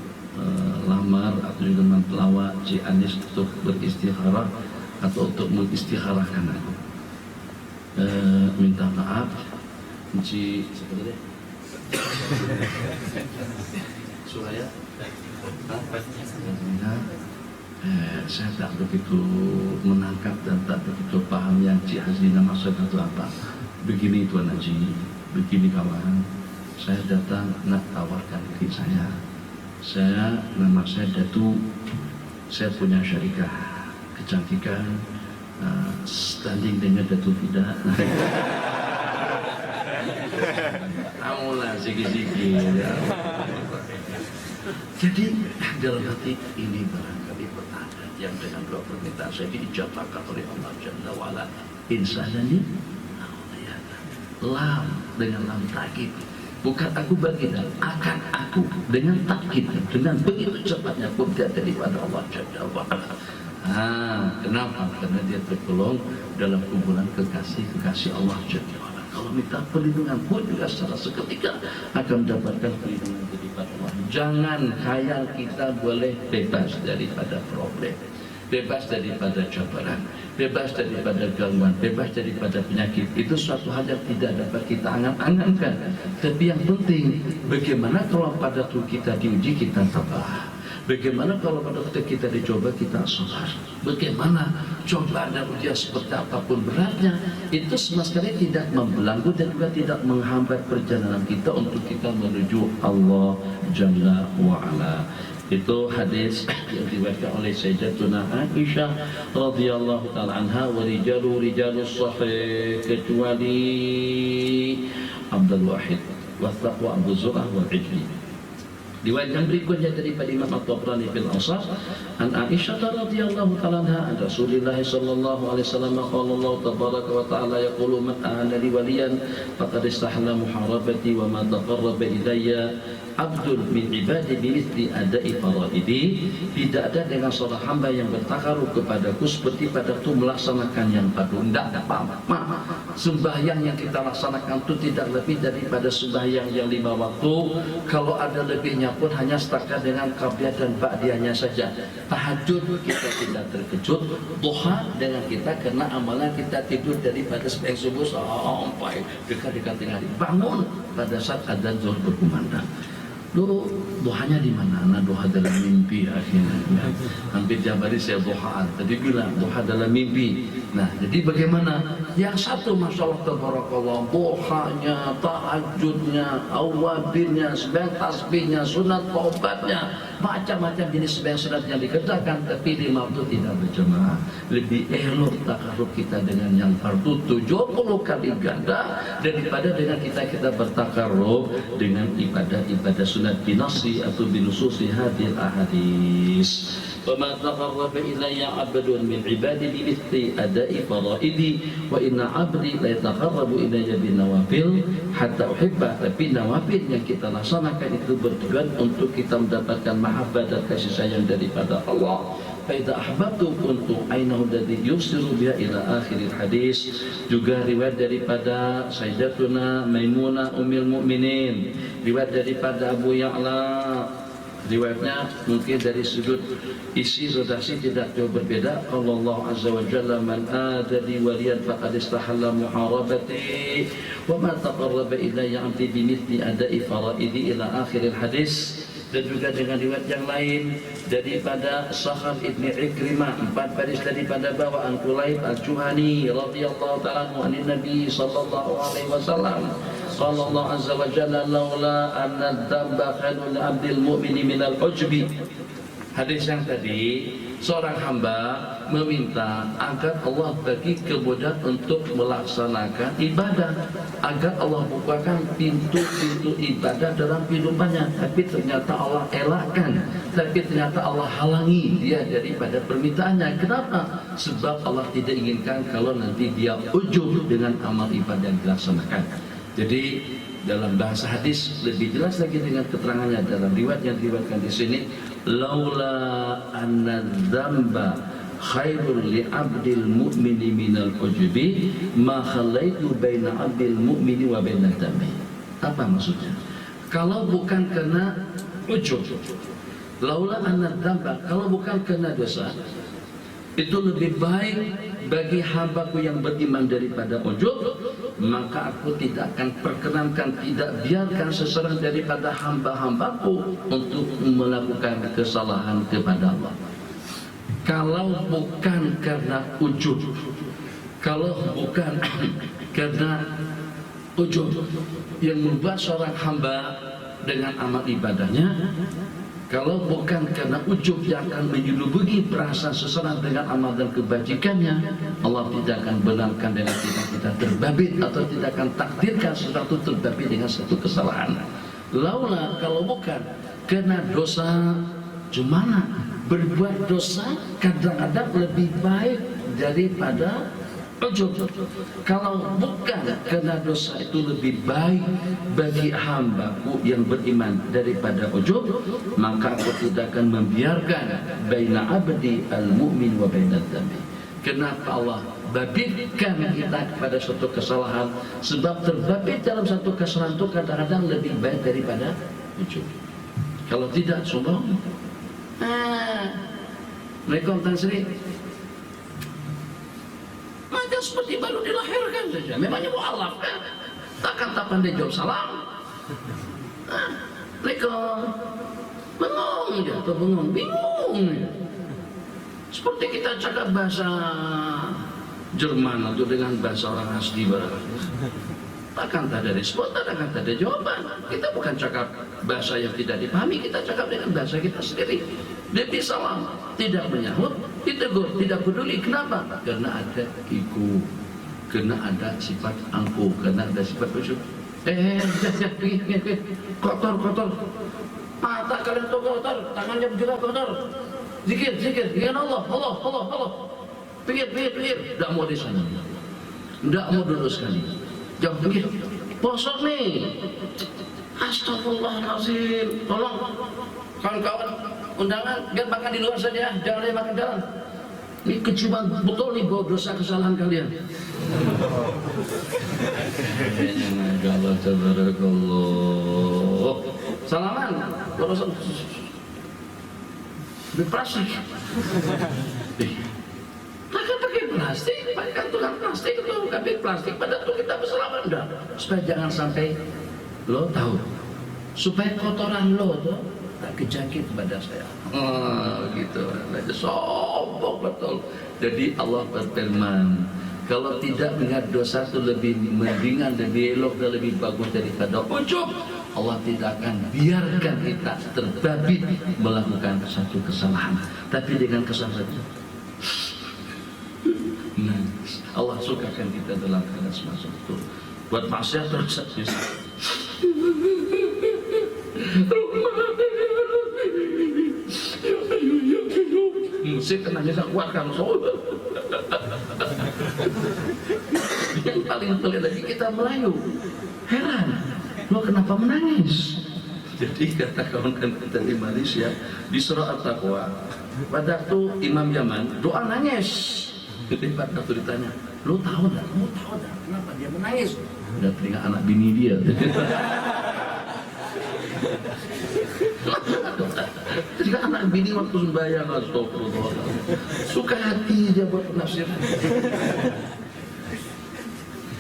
lamar, atau juga mempelawak Haji Anis untuk beristikharah atau untuk mengistikharahkan aku. Minta maaf Ci Suraya, saya tak begitu menangkap dan tak begitu paham yang Ci Hazina maksud itu apa. Begini Tuan Haji, begini kawan, saya datang nak tawarkan diri saya. Nama saya Datu, saya punya syarikah kecantikan, standing dengan Datuk Fida. Amulah sikit-sikit. Jadi dalam hati ini barangkali petanda yang dengan doa permintaan saya diijabahkan oleh Allah Jalla wa'ala. Insanani lam dengan lam takkid, bukan aku baginda, akan aku dengan takkid, dengan begitu cepatnya pun daripada Allah Jalla wa'ala. Kenapa? Karena dia tergolong dalam kumpulan kekasih Allah Jalla wa'ala. Kalau minta perlindungan pun juga secara seketika akan mendapatkan perlindungan daripada Allah. Jangan khayal kita boleh bebas daripada problem, bebas daripada cabaran, bebas daripada gangguan, bebas daripada penyakit. Itu suatu hal yang tidak dapat kita angan-angankan. Tapi yang penting, bagaimana kalau pada waktu kita diuji kita tabah? Bagaimana kalau pada waktu kita dicoba kita sabar? Bagaimana cobaan dan ujian seperti apapun beratnya, itu sama sekali tidak membelenggu dan juga tidak menghambat perjalanan kita untuk kita menuju Allah Jalla wa'ala. Itu hadis yang diriwayatkan oleh Sayyidatuna Aisyah radhiyallahu ta'ala anha, wa rijalus sahih, kecuali Abdul Wahid wa Taqwa Abu Zur'ah wal Ijli. Riwayat yang berikutnya daripada Imam At-Tabrani fil Awsat an Aisyah radhiyallahu ta'ala anha an Rasulillah sallallahu alaihi wasallam qala Allah tabaraka wa ta'ala yaqulu man ahana li waliyan faqad istahalla muharabati wa ma taqarraba ilayya abdul min ibadi bimithli adai faraidi. Tidak ada dengan seorang hamba yang bertakarub kepadaku seperti padaku melaksanakan yang fardu. Tidak apa-apa, sembahyang yang kita laksanakan itu tidak lebih daripada sembahyang yang 5 waktu. Kalau ada lebihnya pun hanya setakat dengan qabliyah dan ba'diyahnya saja. Tahajud kita tidak terkejut, duha dengan kita karena amalan kita tidur daripada sembahyang subuh sampai dekat-dekat tengah hari, bangun pada saat adzan zuhur berkumandang. Dulu duhanya di mana? Nah, duha dalam mimpi akhirnya. Hampir tiap hari saya duhaan. Tadi bilang duha dalam mimpi. Nah, jadi bagaimana? Yang satu masalah tabarakallah, duhanya, tahajudnya, awabinnya, sembahyang tasbihnya, sunat taubatnya, macam-macam jenis sembahyang sunat yang dikerjakan, tapi 5 waktu tidak berjamaah. Lebih elok takarub kita dengan yang fardu 70 kali ganda daripada dengan kita bertakarub dengan ibadah-ibadah sunat binasi atau binususi hadil ahadis. وَمَا تَقَرَّبَ إِلَيَّ عَبْدٌ مِنْ عِبَادِي بِمِثْلِ أَدَاءِ فَرَائِضِي وَإِنَّ عَبْدِي لَيَتَقَرَّبُ إِلَيَّ بِالنَّوَافِلِ حَتَّى أُحِبَّهُ. Tapi nawafil yang kita laksanakan itu bertujuan untuk kita mendapatkan mahabbah dan kasih sayang daripada Allah. فَإِذَا أَحْبَبْتُ كُنْتُ عَيْنَهُ الَّذِي يُبْصِرُ بِهَا إِلَى آخِرِ الْحَدِيثِ. Juga riwayat daripada Sayyidatuna Maimunah Ummul Mukminin, riwayat daripada Abu Ya'la. Riwayatnya mungkin dari sudut isi redaksi tidak jauh berbeda. Allah Azza wa Jalla man adadi waliyan faqad istahalla muharabati wa ma taqarraba ilayya 'abdi bimithli ada'i faraidi ila akhir hadis. Dan juga dengan riwayat yang lain daripada Sakhar ibni Ikrimah, 4 baris daripada bawaan Qulaib al-Juhani radhiyallahu ta'ala anhu anin Nabi sallallahu alaihi wasallam. Qala Allah azza wa jalla laula anna dzamba khairul abdil mu'mini minal ujbi. Hadis yang tadi, seorang hamba meminta agar Allah bagi kemudahan untuk melaksanakan ibadah, agar Allah bukakan pintu-pintu ibadah dalam kehidupannya. Tapi ternyata Allah elakkan, tapi ternyata Allah halangi dia daripada permintaannya. Kenapa? Sebab Allah tidak inginkan kalau nanti dia ujub dengan amal ibadah yang dilaksanakan. Jadi dalam bahasa hadis lebih jelas lagi dengan keterangannya dalam riwayat yang diriwayatkan di sini, laula anna dzamba khairul li 'abdil mu'mini minal ujubi ma khalaitu baina 'abdil mu'mini wa baina dzambi. Apa maksudnya? Kalau bukan karena ujub, laula anna dzamba, kalau bukan karena dosa, itu lebih baik bagi hambaku yang beriman daripada ujub, maka aku tidak akan perkenankan, tidak biarkan seseorang daripada hamba-hambaku untuk melakukan kesalahan kepada Allah. Kalau bukan karena ujub, kalau bukan karena ujub yang membuat seorang hamba dengan amal ibadahnya, kalau bukan karena ujub yang akan menyelubungi perasaan seseorang dengan amal dan kebajikannya, Allah tidak akan benarkan dengan kita terbabit atau tidak akan takdirkan sesuatu terbabit dengan satu kesalahan. Laula, kalau bukan karena dosa, cuma berbuat dosa kadang-kadang lebih baik daripada ujub. Kalau bukan karena dosa itu lebih baik bagi hambaku yang beriman daripada ujub, maka aku tidak akan membiarkan baina abdi al-mu'min wa baina dzambi. Kenapa Allah babitkan kita kepada suatu kesalahan? Sebab terbabit dalam satu kesalahan itu kadang-kadang lebih baik daripada ujub. Kalau tidak, sombong. Mereka Tan Sri maka seperti baru dilahirkan saja. Memangnya mu'alaf kan? Takkan tak pandai jawab salam. Mereka bengong ya, atau bengong, bingung ya. Seperti kita cakap bahasa Jerman atau dengan bahasa orang asli barat. Takkan tak ada respon, takkan tak ada jawaban. Kita bukan cakap bahasa yang tidak dipahami, kita cakap dengan bahasa kita sendiri. Dia salam, tidak menyahut, ditegur, tidak peduli. Kenapa? Karena ada ego, karena ada sifat angkuh, karena ada sifat usyuk. Kotor. Mata kalian tuh kotor, tangannya juga kotor. Zikir, ya Allah. Pikir. Tidak mau di sana. Tidak mau duduk sekali. Jauh pikir. Bosok nih. Astagfirullahaladzim. Tolong kawan-kawan undangan biar makan di luar saja, jangan lagi makan dalam. Ini keciuman betul nih bahwa dosa kesalahan kalian. Salaman, plastik. Pakai plastik, pakai kantongan plastik itu pakai plastik. Pada tuh kita bersalaman dah, supaya jangan sampai lo tahu, supaya kotoran lo tuh tak kejangkit pada saya. Gitu, sombong betul. Jadi Allah berfirman, kalau tidak mengingat dosa itu lebih mendingan, lebih elok dan lebih bagus daripada ujub. Allah tidak akan biarkan kita terbabit melakukan satu kesalahan, tapi dengan kesalahan Allah sukakan kita dalam keadaan semacam itu. Buat maksiat terus musik kenanya tak kuat kan. Yang paling pelik lagi kita Melayu, heran lo kenapa menangis. Jadi kata kawan-kawan kita di Malaysia di surah At-Taqwa, pada itu Imam Yaman doa nangis. Jadi pada itu ditanya, lo tahu dah kenapa dia menangis? Udah teringat anak bini dia. Jadi anak bini waktu sembahyang, astagfirullah, suka hati dia buat penafsir.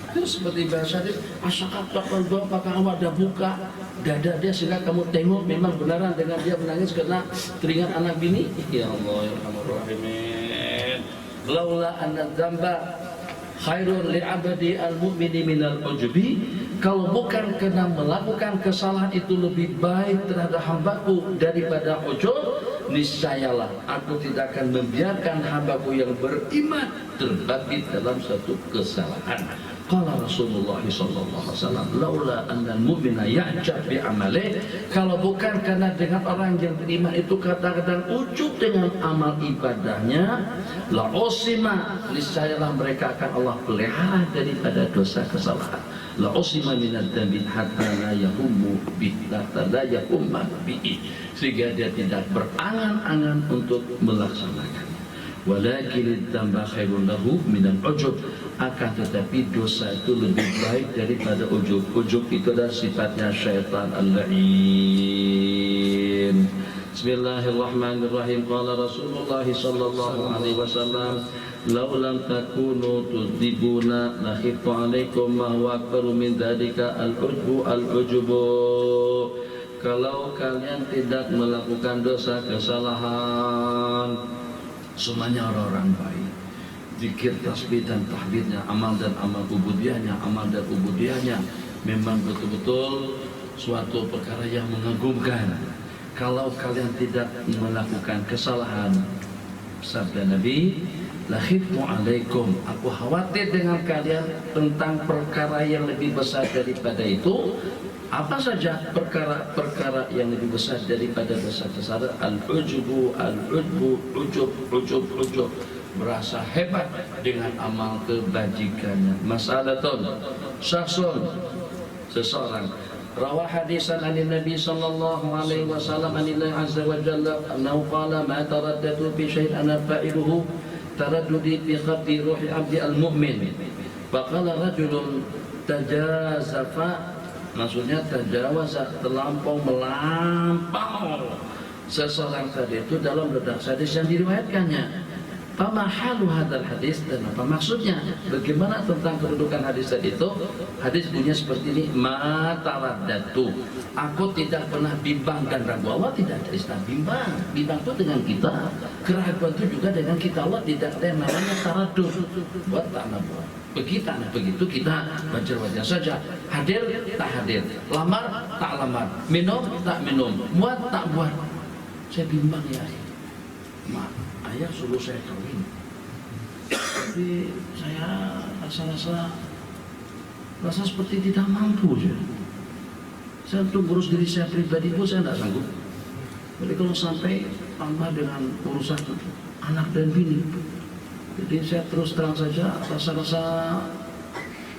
Terus seperti bahasa dia, asyakat takal doa maka kamu ada buka dada dia sehingga kamu tengok memang benaran dengan dia menangis karena teringat anak bini. Ya Allah, ya Rahman, laula anna dzamba khairun li'abdi al-mu'mini minal ujubi. Kalau bukan karena melakukan kesalahan itu lebih baik terhadap hambaku daripada ujub, niscayalah aku tidak akan membiarkan hambaku yang beriman terbabit dalam satu kesalahan. Qala Rasulullah sallallahu alaihi wasallam, laula annal mu'mina ya'jab bi amalihi, kalau bukan karena dengan orang yang beriman itu kadang-kadang ujub dengan amal ibadahnya, la usima, niscayalah mereka akan Allah pelihara daripada dosa kesalahan. La usima minad dambi hatta la yahummu bi, hatta la yahumma bi, sehingga dia tidak berangan-angan untuk melaksanakannya. Walakin tambah khairun lahu minal ujub, akan tetapi dosa itu lebih baik daripada ujub. Ujub itu adalah sifatnya syaitan al-la'in. Bismillahirrahmanirrahim. Qala Rasulullah sallallahu alaihi wasallam, law lam takunu tudibuna la khifu alaikum ma huwa akbaru min dzalika al-ujbu al-ujubu. Kalau kalian tidak melakukan dosa kesalahan, semuanya orang-orang baik, zikir, tasbih dan tahmidnya, amal dan amal ubudiyahnya, memang betul-betul suatu perkara yang mengagumkan. Kalau kalian tidak melakukan kesalahan, sabda Nabi, la khiftu alaikum, aku khawatir dengan kalian tentang perkara yang lebih besar daripada itu. Apa saja perkara-perkara yang lebih besar daripada dosa kesalahan? Al-ujubu, ujub, merasa hebat dengan amal kebajikannya. Masalatun syakhsun, seseorang rawah hadisan dari Nabi sallallahu alaihi wasallam anillahi azza wa jalla annahu qala ma taraddadu fi syai'in ana fa'iluhu taraddudi fi khabdi ruhi abdi al-mu'min. Faqala rajulun tajazafa, maksudnya tajawaza, terlampau, melampau seseorang tadi itu dalam redaksi hadis yang diriwayatkannya. Fama halu hadal hadis, dan apa maksudnya? Bagaimana tentang kedudukan hadis tadi itu? Hadis bunyinya seperti ini, ma taraddatu, aku tidak pernah bimbang dan ragu. Allah tidak ada istilah bimbang. Bimbang itu dengan kita, keraguan itu juga dengan kita. Allah tidak ada yang namanya taraddud. Buat tak nabuat. Begitu kita wajar-wajar saja, hadir tak hadir, lamar tak lamar, minum tak minum, buat tak buat. Saya bimbang ya, mak, ayah suruh saya kawin, tapi saya rasa seperti tidak mampu. Saya untuk ngurus diri saya pribadi pun saya tidak sanggup. Jadi kalau sampai tambah dengan urusan anak dan bini, jadi saya terus terang saja rasa-rasa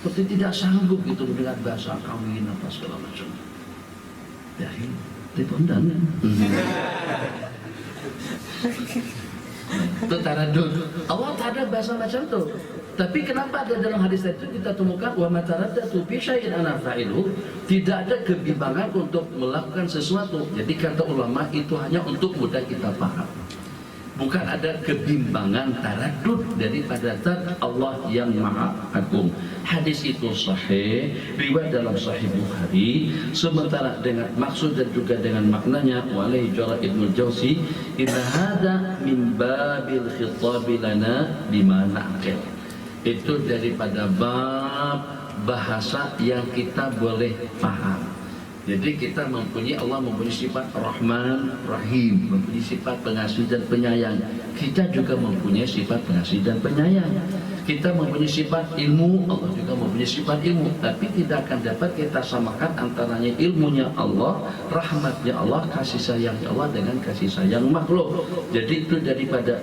seperti tidak sanggup gitu dengan bahasa kawin apa segala macam. Ya, dipondan. Itu taradud. Allah tak ada bahasa macam tu. Tapi kenapa ada dalam hadis itu kita temukan wa mataraddatu fi syai'in ana fa'ilu, tidak ada kebimbangan untuk melakukan sesuatu. Jadi kata ulama itu hanya untuk mudah kita paham. Bukan ada kebimbangan taradud daripada zat Allah yang Maha Agung. Hadis itu sahih, riwayat dalam Sahih Bukhari, sementara dengan maksud dan juga dengan maknanya walai jara Ibnu Jauzi, inna hada min babil khitab lana bima na'qil. Itu daripada bab bahasa yang kita boleh paham. Jadi kita mempunyai, Allah mempunyai sifat Rahman, Rahim, mempunyai sifat pengasih dan penyayang. Kita juga mempunyai sifat pengasih dan penyayang. Kita mempunyai sifat ilmu, Allah juga mempunyai sifat ilmu. Tapi tidak akan dapat kita samakan antaranya ilmunya Allah, rahmatnya Allah, kasih sayangnya Allah dengan kasih sayang makhluk. Jadi itu daripada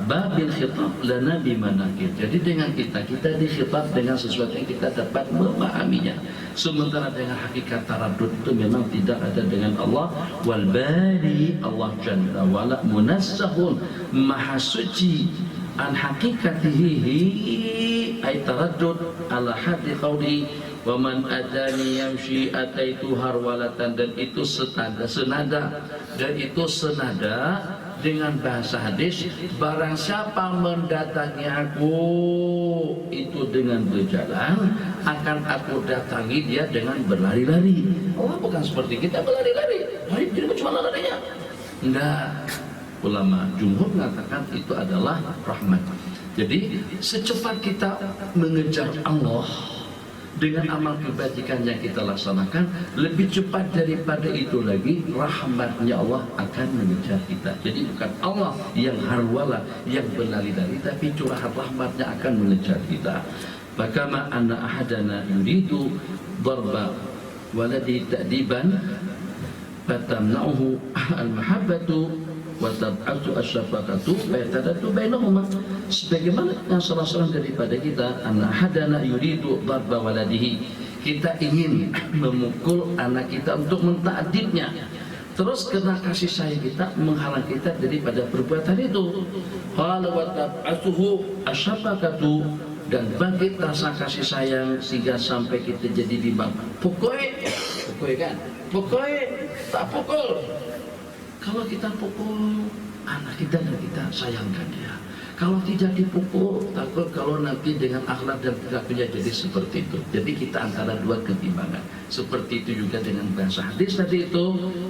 babil khitab lana bimanakir. Jadi dengan kita dikhitab dengan sesuatu yang kita dapat memahaminya. Sementara dengan hakikat taradud itu memang tidak ada dengan Allah. Wal bari, Allah jalla wala munazzahun, maha suci an hakikatihi ay taraddud ala haddi qawli wa man adani yamshi ataitu harwalatan, dan itu senada dengan bahasa hadis, barang siapa mendatangi aku itu dengan berjalan, akan aku datangi dia dengan berlari-lari. Allah bukan seperti kita berlari-lari. Hari ini cuma larinya. Enggak. Ulama jumhur mengatakan itu adalah rahmat. Jadi secepat kita mengejar Allah dengan amal kebajikan yang kita laksanakan, lebih cepat daripada itu lagi rahmatnya Allah akan mengejar kita. Jadi bukan Allah yang harwala, yang berlari-lari, tapi curahan rahmatnya akan mengejar kita. Bakama anna ahadana yuridu darba waladi ta'diban fatamna'uhu al-mahabbatu wa tab'atu asyafaqatu wa yatadatu bainahuma. Sebagaimana yang salah seorang daripada kita, anak hadana yuridu darba waladihi, kita ingin memukul anak kita untuk menta'dibnya, terus kena kasih sayang kita menghalang kita daripada perbuatan itu. Qala wa tab'atuhu asyafaqatu, dan bangkit rasa kasih sayang sehingga sampai kita jadi bimbang. Pukul kan? Pukul, tak pukul. Kalau kita pukul anak kita dan kita sayangkan dia. Kalau tidak dipukul, takut kalau nanti dengan akhlak dan perilakunya jadi seperti itu. Jadi kita antara dua kebimbangan. Seperti itu juga dengan bahasa hadis tadi itu,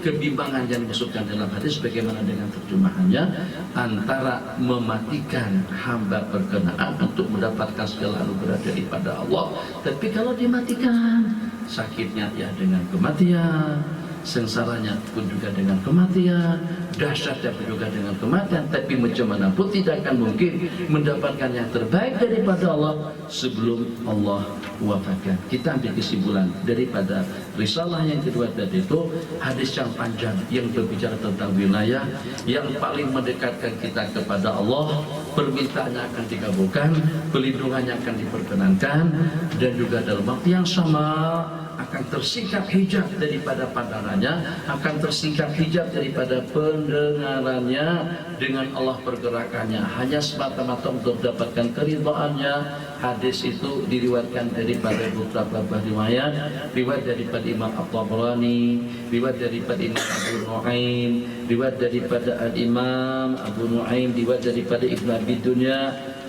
kebimbangan yang dimasukkan dalam hadis bagaimana dengan terjemahannya, antara mematikan hamba berkenaan untuk mendapatkan segala anugerah daripada Allah. Tapi kalau dimatikan, sakitnya ya dengan kematian, sengsaranya pun juga dengan kematian, dahsyatnya pun juga dengan kematian. Tapi macam mana pun tidak akan mungkin mendapatkan yang terbaik daripada Allah sebelum Allah wafatkan. Kita ambil kesimpulan daripada risalah yang kedua tadi itu, hadis yang panjang yang berbicara tentang wilayah yang paling mendekatkan kita kepada Allah, permintaannya akan dikabulkan, pelindungannya akan diperkenankan, dan juga dalam waktu yang sama akan tersingkap hijab daripada pandangannya, akan tersingkap hijab daripada pendengarannya, dengan Allah pergerakannya hanya semata-mata untuk mendapatkan keridhaannya. Hadis itu diriwayatkan daripada beberapa riwayat, riwayat daripada Imam At-Tabrani, riwayat daripada Imam Abu Nu'aim, riwayat daripada Al-Imam Abu Nu'aim, riwayat daripada Ibnu Abi Dunya.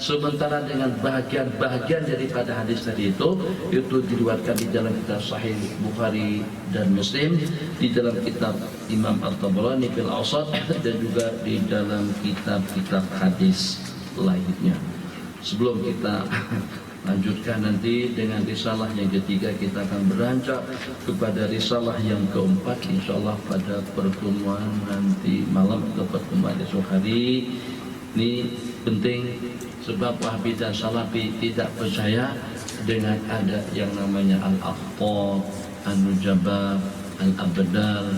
Sementara dengan bahagian-bahagian daripada hadis tadi itu diriwayatkan di dalam kitab Sahih Bukhari dan Muslim, di dalam kitab Imam At-Tabrani fil Awsat, dan juga di dalam kitab-kitab hadis lainnya. Sebelum kita lanjutkan nanti dengan risalah yang ketiga, kita akan beranjak kepada risalah yang keempat, insyaallah pada pertemuan nanti malam atau pertemuan esok hari. Ini penting sebab Wahabi dan Salafi tidak percaya dengan ada yang namanya al-aqtab, an-nujaba, al-abdal,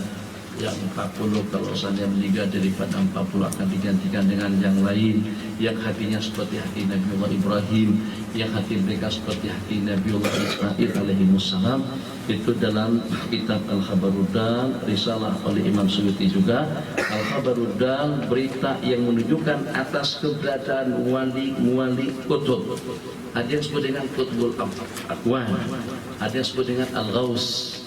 yang 40 kalau seandainya meninggal daripada 40 akan digantikan dengan yang lain yang hatinya seperti hati Nabiullah Ibrahim, yang hati mereka seperti hati Nabiullah Ismail alaihimussalam. Itu dalam kitab Al-Khabaruddal, risalah oleh Imam Suyuti juga. Al-Khabaruddal, berita yang menunjukkan atas keberadaan wali kutub. Ada yang disebut dengan Qutbul Aqwan, ada yang disebut dengan Al-Ghaus,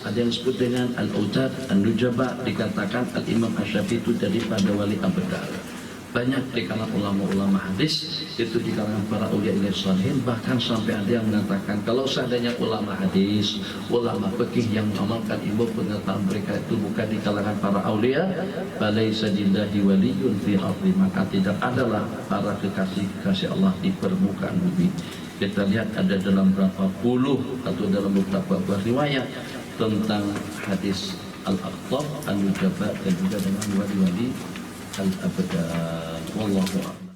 ada yang disebut dengan Al-Autad, An-Nujaba. Dikatakan Al-Imam Asy-Syafi'i itu daripada wali abdal. Banyak di kalangan ulama-ulama hadis, itu di kalangan para aulia ilaihi shalihin, bahkan sampai ada yang mengatakan kalau seandainya ulama hadis, ulama fikih yang mengamalkan ilmu pengetahuan mereka itu bukan di kalangan para aulia, falaisa lillahi waliyyun fi ardi, maka tidak adalah para kekasih Allah di permukaan bumi. Kita lihat ada dalam berapa puluh atau dalam beberapa buah riwayat tentang hadis Al-Aqtab, An-Nujaba, dan juga dengan wali-wali al-abdal. Wallahu a'lam.